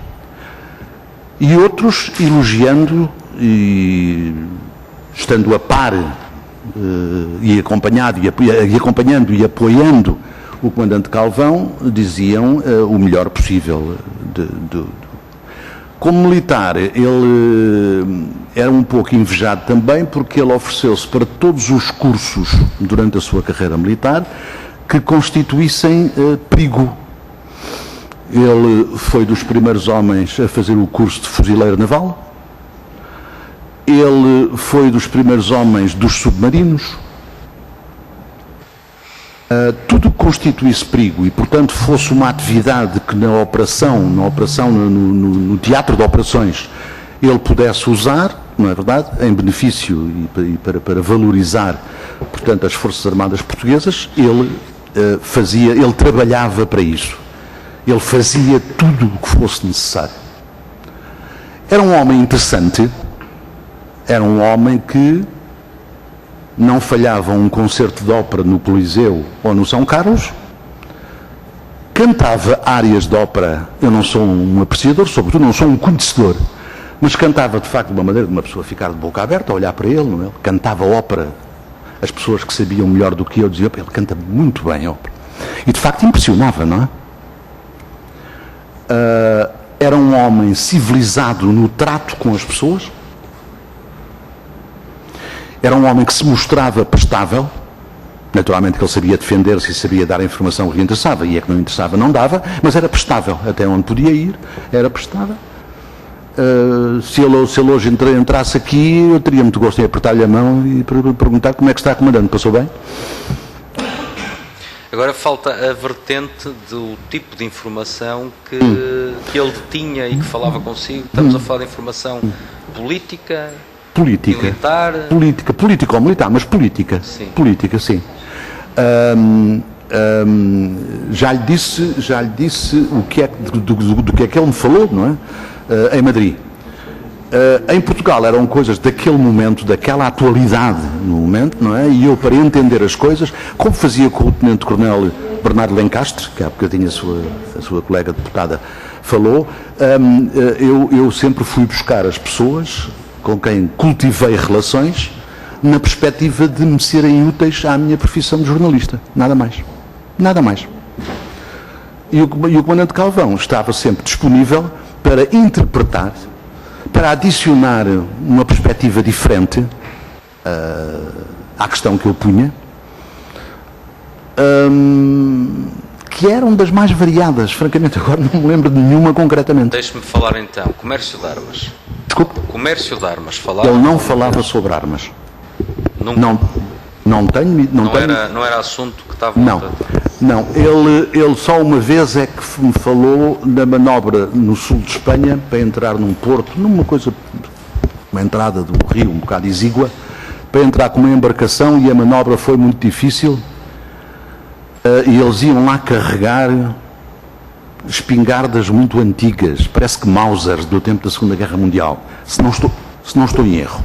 e outros elogiando e estando a par e acompanhando e apoiando o Comandante Calvão, diziam o melhor possível. Como militar, ele era um pouco invejado também porque ele ofereceu-se para todos os cursos durante a sua carreira militar que constituíssem perigo. Ele foi dos primeiros homens a fazer o curso de fuzileiro naval. Ele foi dos primeiros homens dos submarinos. Tudo que constituísse perigo e, portanto, fosse uma atividade que no teatro de operações, ele pudesse usar, não é verdade, em benefício e para valorizar, portanto, as Forças Armadas Portuguesas, ele trabalhava para isso. Ele fazia tudo o que fosse necessário. Era um homem interessante, era um homem que não falhava um concerto de ópera no Coliseu ou no São Carlos, cantava áreas de ópera. Eu não sou um apreciador, sobretudo não sou um conhecedor, mas cantava de facto de uma maneira de uma pessoa ficar de boca aberta a olhar para ele, não é? Ele cantava ópera. As pessoas que sabiam melhor do que eu diziam, ele canta muito bem ópera. E de facto impressionava, não é? Era um homem civilizado no trato com as pessoas, Era um homem que se mostrava prestável. Naturalmente que ele sabia defender-se e sabia dar a informação que interessava, e é que não interessava, não dava, mas era prestável, até onde podia ir, era prestável. Se ele hoje entrasse aqui, eu teria muito gosto em apertar-lhe a mão e perguntar como é que está, comandante, passou bem? Agora falta a vertente do tipo de informação que ele detinha e que falava consigo. Estamos a falar de informação política, militar... Política ou militar, mas política. Sim. Política, sim. Já lhe disse o que é, do que é que ele me falou, não é? Em Madrid. Em Portugal eram coisas daquele momento, daquela atualidade no momento, não é? E eu, para entender as coisas, como fazia com o Tenente-Coronel Bernardo Lencastre, que há bocadinho a sua colega deputada falou, eu sempre fui buscar as pessoas com quem cultivei relações na perspectiva de me serem úteis à minha profissão de jornalista. Nada mais. Nada mais. E o comandante Calvão estava sempre disponível para interpretar, para adicionar uma perspectiva diferente à questão que eu punha, que eram das mais variadas. Francamente, agora não me lembro de nenhuma concretamente. Deixe-me falar então. Comércio de armas. Desculpe. Comércio de armas. Falava... Ele não falava sobre armas. Nunca. Não tenho... Não era assunto que estava... Não. Ele só uma vez é que me falou da manobra no sul de Espanha para entrar num porto, uma entrada de um rio um bocado exígua, para entrar com uma embarcação, e a manobra foi muito difícil, e eles iam lá carregar espingardas muito antigas, parece que Mausers do tempo da Segunda Guerra Mundial, se não estou em erro.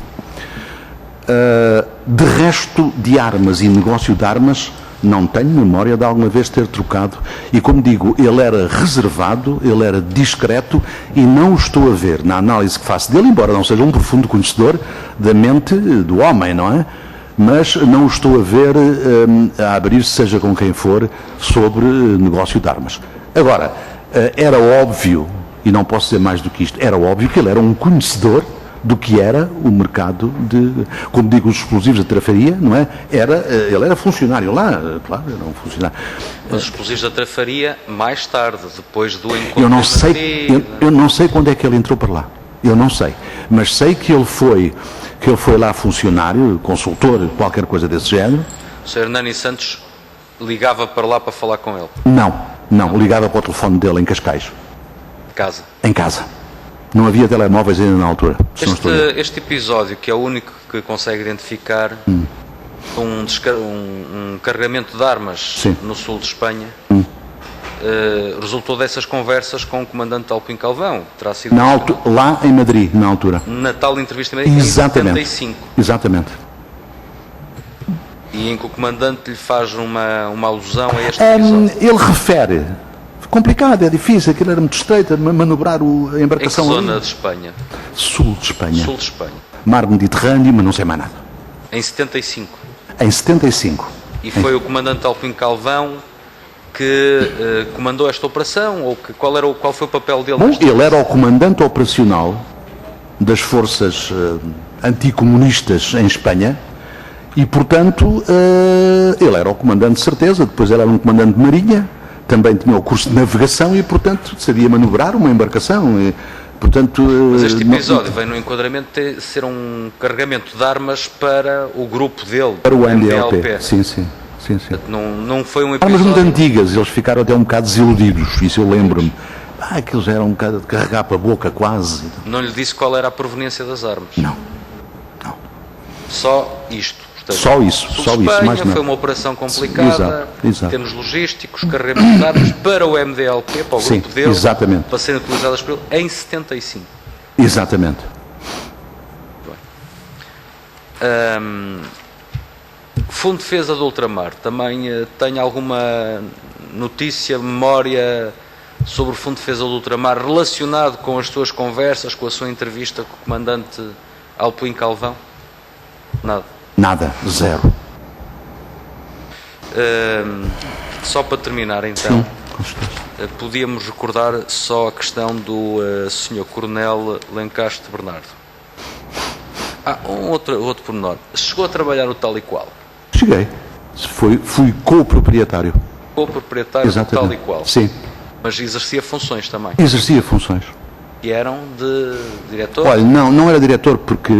De resto de armas e negócio de armas, não tenho memória de alguma vez ter trocado, e como digo, ele era reservado, ele era discreto, e não o estou a ver na análise que faço dele, embora não seja um profundo conhecedor da mente do homem, não é? Mas não o estou a ver a abrir-se, seja com quem for, sobre negócio de armas. Agora, era óbvio, e não posso dizer mais do que isto, era óbvio que ele era um conhecedor do que era o mercado de, como digo, os explosivos da trafaria, não é? Ele era funcionário lá, claro, era um funcionário. Os explosivos da trafaria, mais tarde, depois do encontro... Eu não sei quando é que ele entrou para lá, eu não sei, mas sei que ele foi lá funcionário, consultor, qualquer coisa desse género. O Sr. Hernani Santos ligava para lá para falar com ele? Não, ligava para o telefone dele em Cascais. De casa? Em casa. Não havia telemóveis ainda na altura. Este episódio, que é o único que consegue identificar um carregamento de armas Sim. no sul de Espanha, resultou dessas conversas com o comandante Alpim Calvão, que terá sido lá em Madrid, na altura. Na tal entrevista em Madrid, em 75. Exatamente. E em que o comandante lhe faz uma alusão a este episódio. Ele refere... Complicado, é difícil, aquilo era muito estreito, manobrar a embarcação. Em que zona de Espanha? Sul de Espanha. Sul de Espanha. Mar Mediterrâneo, mas não sei mais nada. Em 75. Em 75. E foi o comandante Alpim Calvão que comandou esta operação? Ou qual foi o papel dele? Bom, ele era o comandante operacional das forças anticomunistas em Espanha e, portanto, ele era o comandante de certeza, depois ele era um comandante de marinha, também tinha o curso de navegação e, portanto, sabia manobrar uma embarcação. E, portanto, mas este episódio vem no enquadramento de ser um carregamento de armas para o grupo dele. Para o MDLP. Sim. Não foi um episódio... Armas muito antigas, eles ficaram até um bocado desiludidos, isso eu lembro-me. Aqueles eram um bocado de carregar para a boca, quase. Não lhe disse qual era a proveniência das armas? Não. Só isto? Portanto, só isso, mais foi uma operação complicada, em termos logísticos, carregamento de armas para o MDLP, para o grupo dele, exatamente. Para serem utilizadas por ele, em 75. Exatamente. Fundo de Defesa do Ultramar, também tem alguma notícia, memória sobre o Fundo de Defesa do Ultramar relacionado com as suas conversas, com a sua entrevista com o comandante Alpim Calvão? Nada, zero. Só para terminar então, sim, podíamos recordar só a questão do Sr. Coronel Lencastre Bernardo. Um outro pormenor. Chegou a trabalhar no Tal e Qual? Cheguei. Fui co-proprietário. Co-proprietário do Tal e Qual? Sim. Mas exercia funções também? Exercia funções. E eram de diretor? Olha, não era diretor porque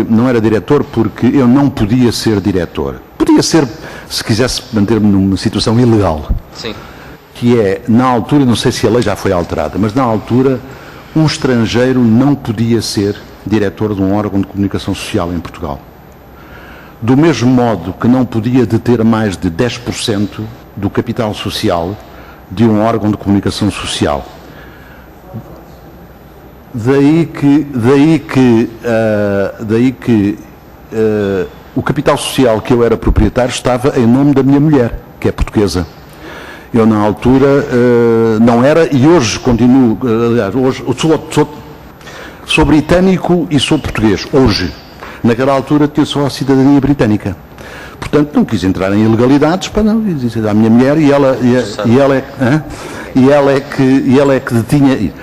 eu não podia ser diretor. Podia ser, se quisesse manter-me numa situação ilegal. Sim. Que é, na altura, não sei se a lei já foi alterada, mas na altura, um estrangeiro não podia ser diretor de um órgão de comunicação social em Portugal. Do mesmo modo que não podia deter mais de 10% do capital social de um órgão de comunicação social. Daí que o capital social que eu era proprietário estava em nome da minha mulher, que é portuguesa. Eu, na altura, não era, e hoje continuo, aliás, hoje sou britânico e sou português, hoje. Naquela altura tinha só a cidadania britânica. Portanto, não quis entrar em ilegalidades para não dizer à minha mulher e ela é que detinha.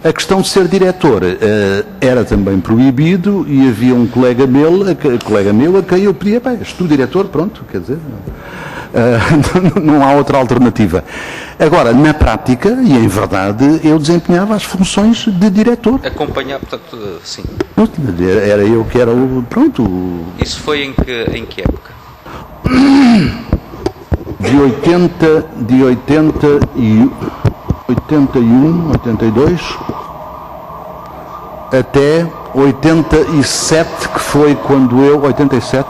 A questão de ser diretor era também proibido e havia um colega meu a quem eu pedia, és tu diretor, pronto, quer dizer, não há outra alternativa. Agora, na prática, e em verdade, eu desempenhava as funções de diretor. Acompanhar, portanto, sim. Era eu que era o, pronto. Isso foi em que época? De 81, 82 até 87, que foi quando eu, 87,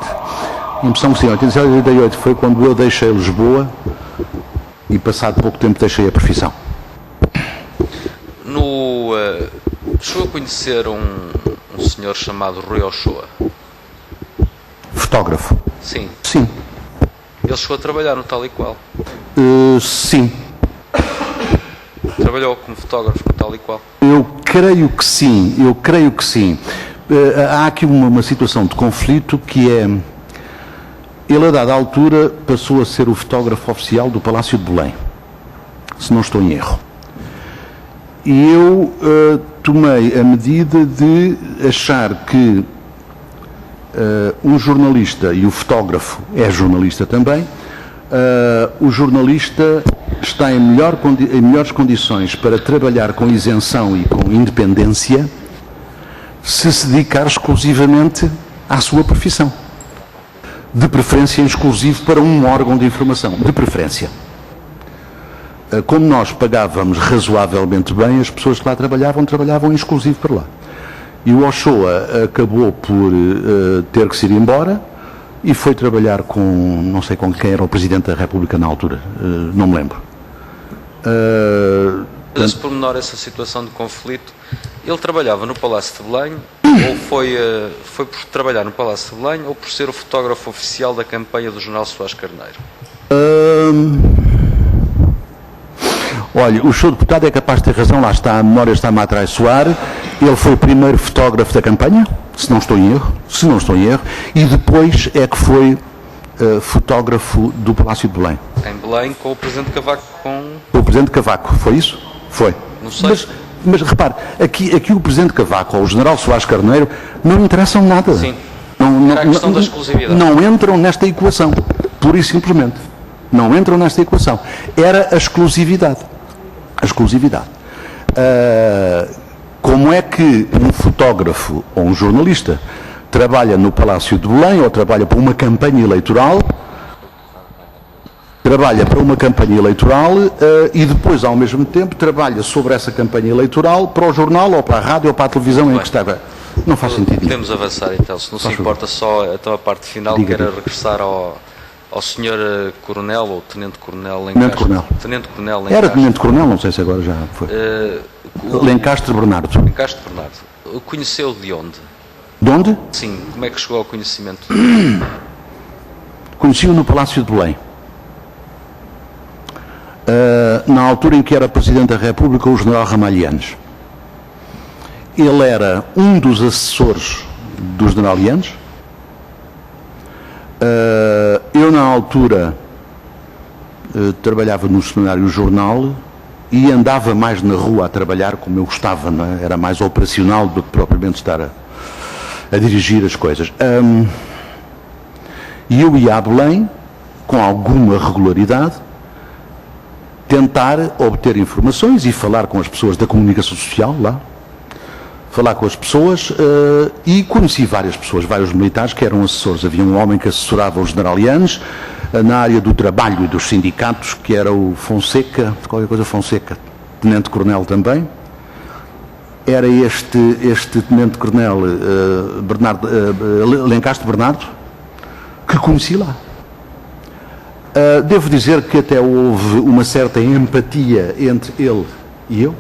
impressão sim, 87, 88 foi quando eu deixei Lisboa e passado pouco tempo deixei a profissão. Chegou a conhecer um senhor chamado Rui Ochoa? Fotógrafo? Sim. Sim. Ele chegou a trabalhar no Tal e Qual? Sim. Trabalhou como fotógrafo no Tal e Qual? Eu creio que sim. Há aqui uma situação de conflito que é, ele a dada altura passou a ser o fotógrafo oficial do Palácio de Belém, se não estou em erro. E eu tomei a medida de achar que um jornalista, e o fotógrafo é jornalista também, o jornalista está em melhores condições para trabalhar com isenção e com independência se dedicar exclusivamente à sua profissão. De preferência em exclusivo para um órgão de informação, de preferência. Como nós pagávamos razoavelmente bem, as pessoas que lá trabalhavam em exclusivo para lá. E o Ochoa acabou por ter que se ir embora e foi trabalhar com, não sei com quem era o Presidente da República na altura, não me lembro. Esse pormenor, essa situação de conflito, ele trabalhava no Palácio de Belém, ou foi por trabalhar no Palácio de Belém, ou por ser o fotógrafo oficial da campanha do Jornal Soares Carneiro? Olha, o Sr. Deputado é capaz de ter razão, lá está, a memória está-me a atraiçoar. Ele foi o primeiro fotógrafo da campanha, se não estou em erro, e depois é que foi fotógrafo do Palácio de Belém. Em Belém, com o Presidente Cavaco, O Presidente Cavaco, foi isso? Foi. Não sei. Mas repare, aqui o Presidente Cavaco ou o General Soares Carneiro não interessam nada. Sim. Era a questão da exclusividade. Não entram nesta equação, pura e simplesmente. Não entram nesta equação. Era a exclusividade. Como é que um fotógrafo ou um jornalista trabalha no Palácio de Belém ou trabalha para uma campanha eleitoral, e depois, ao mesmo tempo, trabalha sobre essa campanha eleitoral para o jornal ou para a rádio ou para a televisão em que estava. Não faz sentido. Podemos avançar então, se não se importa só então a parte final, quero regressar ao Sr. Coronel ou Tenente Coronel Tenente Coronel Lencastre. Era Tenente Coronel, não sei se agora já foi. Lencastre Bernardo. Conheceu de onde? De onde? Sim, como é que chegou ao conhecimento? Conheci-o no Palácio de Belém. Na altura em que era Presidente da República, o General Ramalhianes. Ele era um dos assessores do General Yanes. Eu, na altura, trabalhava no seminário Jornal e andava mais na rua a trabalhar como eu gostava, não é? Era mais operacional do que propriamente estar a dirigir as coisas. E eu ia a Belém, com alguma regularidade, tentar obter informações e falar com as pessoas da comunicação social lá, falar com as pessoas, e conheci várias pessoas, vários militares que eram assessores. Havia um homem que assessorava o general Yanes na área do trabalho e dos sindicatos, que era o Fonseca, qualquer coisa Fonseca, tenente-coronel também. Era este tenente-coronel Lencastre Bernardo, que conheci lá. Devo dizer que até houve uma certa empatia entre ele e eu,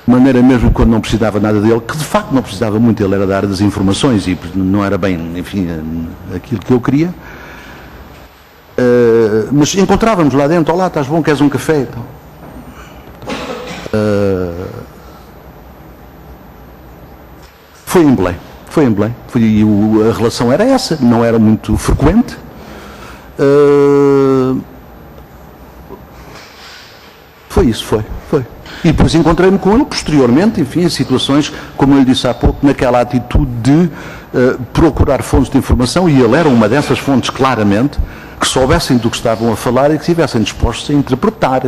de maneira mesmo quando não precisava nada dele, que de facto não precisava muito, ele era da área das informações e não era bem, enfim, aquilo que eu queria. Mas encontrávamos lá dentro: olá, estás bom, queres um café? E tal. Foi em Belém. A relação era essa, não era muito frequente. Foi isso, foi. E depois encontrei-me com ele posteriormente, enfim, em situações, como eu lhe disse há pouco, naquela atitude de procurar fontes de informação, e ele era uma dessas fontes, claramente, que soubessem do que estavam a falar e que estivessem dispostos a interpretar,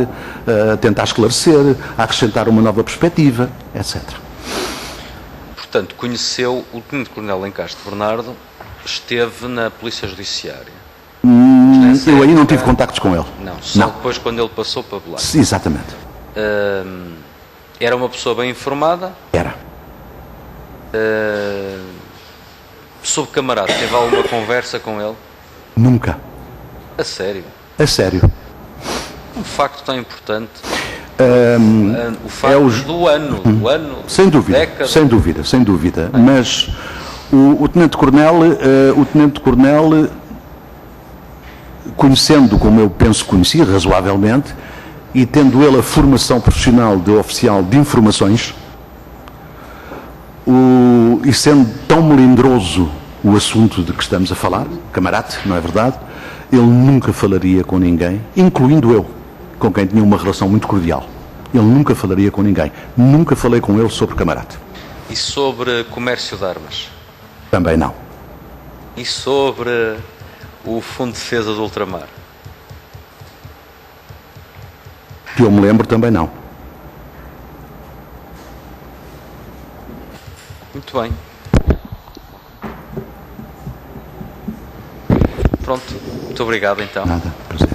a tentar esclarecer, a acrescentar uma nova perspectiva, etc. Portanto, conheceu o tenente-coronel Lencastre Bernardo, esteve na Polícia Judiciária. Eu aí não tive contactos com ele. Não, só depois quando ele passou para Belém. Exatamente. Era uma pessoa bem informada? Era. Sob camarada, teve alguma conversa com ele? Nunca. A sério? A sério. Um facto tão importante. O facto do ano. Sem dúvida, década. sem dúvida. Mas o tenente-coronel, conhecendo como eu penso conhecia, razoavelmente, e tendo ele a formação profissional de oficial de informações, e sendo tão melindroso o assunto de que estamos a falar, camarate, não é verdade? Ele nunca falaria com ninguém, incluindo eu, com quem tinha uma relação muito cordial. Ele nunca falaria com ninguém. Nunca falei com ele sobre camarate. E sobre comércio de armas? Também não. E sobre o Fundo de Defesa do Ultramar? Que eu me lembro, também não. Muito bem. Pronto. Muito obrigado, então. Nada, prazer.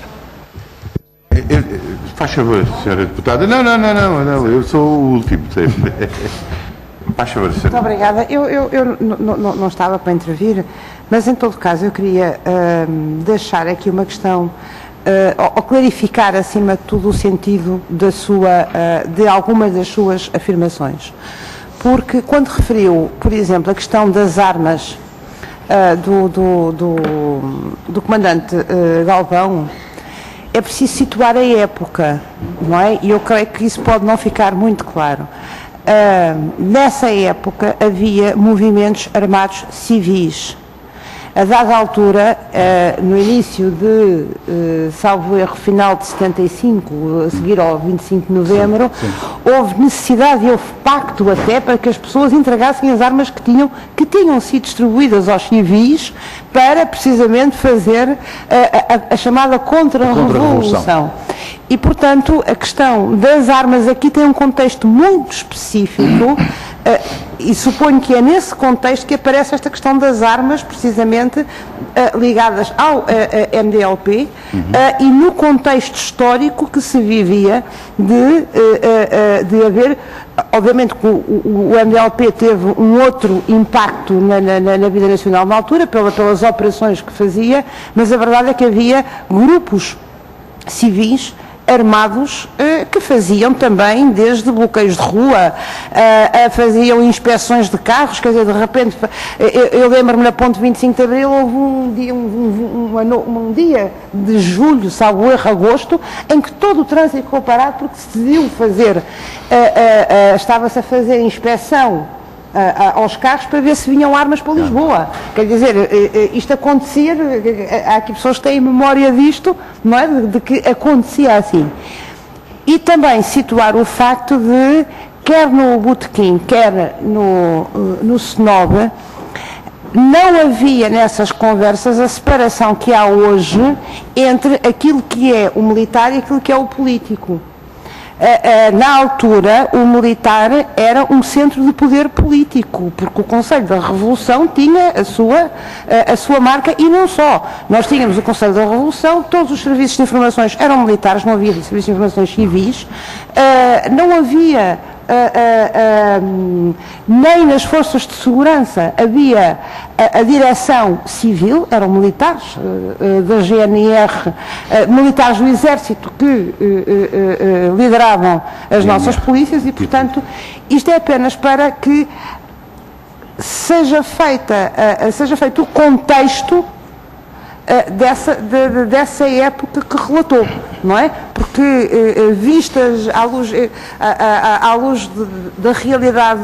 Faz favor, senhora deputada. Não, eu sou o último sempre. Faz favor, senhora. Muito obrigada. Eu não estava para intervir, mas em todo caso eu queria deixar aqui uma questão, ou clarificar acima de tudo o sentido de algumas das suas afirmações. Porque quando referiu, por exemplo, a questão das armas do comandante Galvão, é preciso situar a época, não é? E eu creio que isso pode não ficar muito claro. Nessa época havia movimentos armados civis. A dada altura, no início de, salvo erro, final de 75, a seguir ao 25 de novembro, houve necessidade e houve pacto até para que as pessoas entregassem as armas que tinham sido distribuídas aos civis para precisamente fazer a chamada contra-revolução. E, portanto, a questão das armas aqui tem um contexto muito específico, e suponho que é nesse contexto que aparece esta questão das armas, precisamente ligadas ao MDLP, e no contexto histórico que se vivia de haver, obviamente que o MDLP teve um outro impacto na vida nacional na altura, pelas operações que fazia, mas a verdade é que havia grupos civis armados que faziam também desde bloqueios de rua, faziam inspeções de carros, quer dizer, de repente, eu lembro-me na ponte 25 de Abril, houve um dia de julho, salvo erro, agosto, em que todo o trânsito ficou parado porque se decidiu fazer, estava-se a fazer inspeção aos carros para ver se vinham armas para Lisboa. Quer dizer, isto acontecia, há aqui pessoas que têm memória disto, não é? De que acontecia assim. E também situar o facto de, quer no Botequim, quer no SNOB, não havia nessas conversas a separação que há hoje entre aquilo que é o militar e aquilo que é o político. Na altura, o militar era um centro de poder político, porque o Conselho da Revolução tinha a sua marca, e não só. Nós tínhamos o Conselho da Revolução, todos os serviços de informações eram militares, não havia serviços de informações civis, não havia... nem nas forças de segurança havia a direção civil, eram militares da GNR, militares do Exército que lideravam as nossas polícias, e portanto isto é apenas para que seja feito o contexto dessa época que relatou, não é? Porque vistas à luz da realidade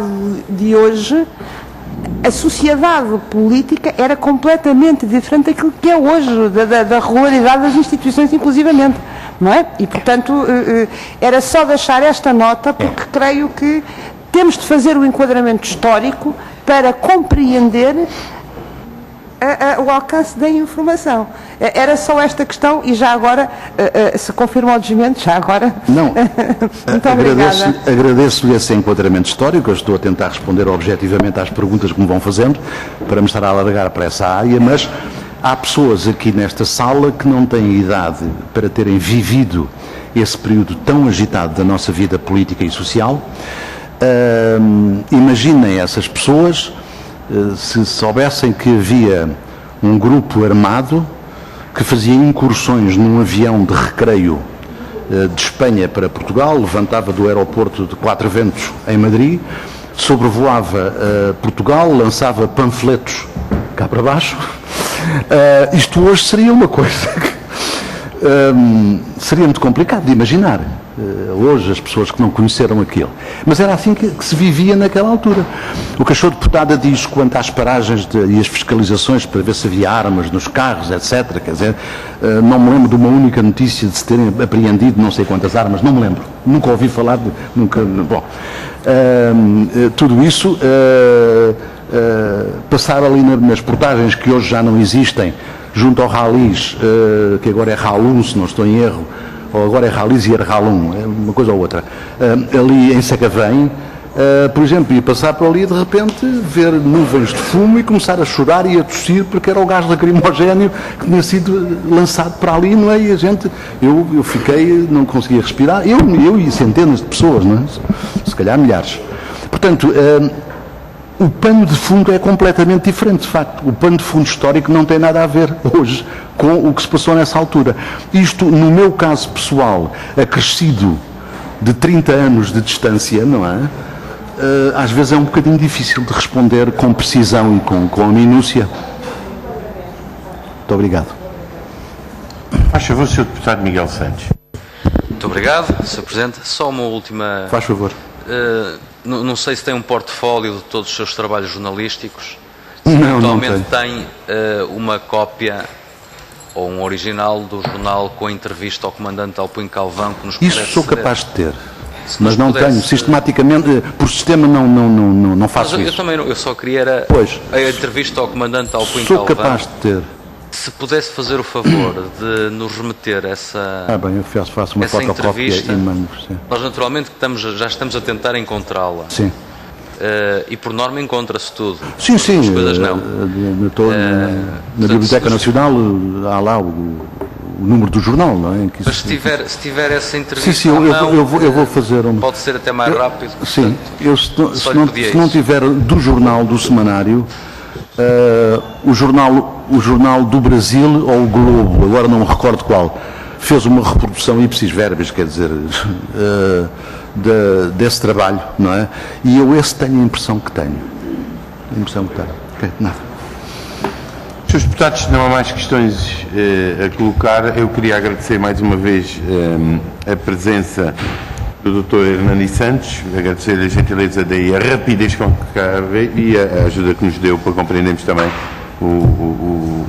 de hoje, a sociedade política era completamente diferente daquilo que é hoje, da regularidade das instituições inclusivamente, não é? E portanto era só deixar esta nota, porque creio que temos de fazer o enquadramento histórico para compreender o alcance da informação. Era só esta questão, e já agora, se confirma o desmento, já agora... Não, muito obrigada. Agradeço esse enquadramento histórico. Eu estou a tentar responder objetivamente às perguntas que me vão fazendo, para me estar a alargar para essa área, mas há pessoas aqui nesta sala que não têm idade para terem vivido esse período tão agitado da nossa vida política e social. Imaginem essas pessoas se soubessem que havia um grupo armado que fazia incursões num avião de recreio de Espanha para Portugal, levantava do aeroporto de Quatro Ventos em Madrid, sobrevoava Portugal, lançava panfletos cá para baixo. Isto hoje seria uma coisa que seria muito complicado de imaginar. Hoje as pessoas que não conheceram aquilo. Mas era assim que se vivia naquela altura. O que a Sra. Deputada diz quanto às paragens e as fiscalizações para ver se havia armas nos carros, etc. Quer dizer, não me lembro de uma única notícia de se terem apreendido não sei quantas armas, não me lembro. Nunca ouvi falar de... Bom, tudo isso passar ali nas portagens que hoje já não existem, junto ao Ralis, que agora é Ralum, se não estou em erro, ou agora é Ralis e Erralum, é uma coisa ou outra, ali em Sacavém, por exemplo, ia passar por ali e de repente ver nuvens de fumo e começar a chorar e a tossir porque era o gás lacrimogéneo que tinha sido lançado para ali, não é? E a gente, eu fiquei, não conseguia respirar, eu e centenas de pessoas, não é? Se calhar milhares. Portanto, o pano de fundo é completamente diferente, de facto. O pano de fundo histórico não tem nada a ver hoje com o que se passou nessa altura. Isto, no meu caso pessoal, acrescido de 30 anos de distância, não é? Às vezes é um bocadinho difícil de responder com precisão e com a minúcia. Muito obrigado. Faz favor, Sr. Deputado Miguel Santos. Muito obrigado, Sr. Presidente. Só uma última... Faz favor. Não sei se tem um portfólio de todos os seus trabalhos jornalísticos. Não tem uma cópia ou um original do jornal com a entrevista ao comandante Alpuim Calvão que nos Isso pudesse sou ceder. capaz de ter, Se mas nos não pudesse- tenho. Sistematicamente, por sistema, não faço Mas eu isso. também não, eu só queria Pois. a entrevista ao comandante Alpuim Sou Calvão. capaz de ter. Se pudesse fazer o favor de nos remeter essa... Bem, eu faço uma Essa fotocópia entrevista- e mando. Sim. Nós naturalmente já estamos a tentar encontrá-la. Sim. E por norma encontra-se tudo. Sim, Outras coisas não. Estou na Biblioteca Nacional, há lá o número do jornal, não é? Que isso- Mas se tiver essa entrevista Sim, à mão, eu vou fazer uma. pode ser até mais rápido. Sim, portanto, só lhe pedia se não isso. tiver do jornal, do semanário, o jornal do Brasil ou o Globo, agora não me recordo qual, fez uma reprodução ipsis verbis, quer dizer, desse trabalho, não é? E eu esse tenho a impressão que tenho. Ok, nada. Srs. Deputados, se não há mais questões a colocar, eu queria agradecer mais uma vez a presença do Dr. Hernani Santos, agradecer-lhe a gentileza e a rapidez com que cá veio e a ajuda que nos deu para compreendermos também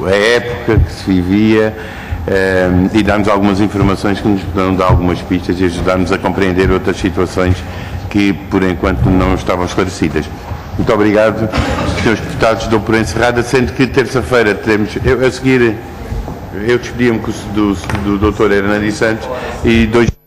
a época que se vivia e dar-nos algumas informações que nos poderão dar algumas pistas e ajudar-nos a compreender outras situações que, por enquanto, não estavam esclarecidas. Muito obrigado. senhores deputados, dou por encerrada, sendo que terça-feira teremos, a seguir, eu despedia-me do Dr. Hernani Santos e dois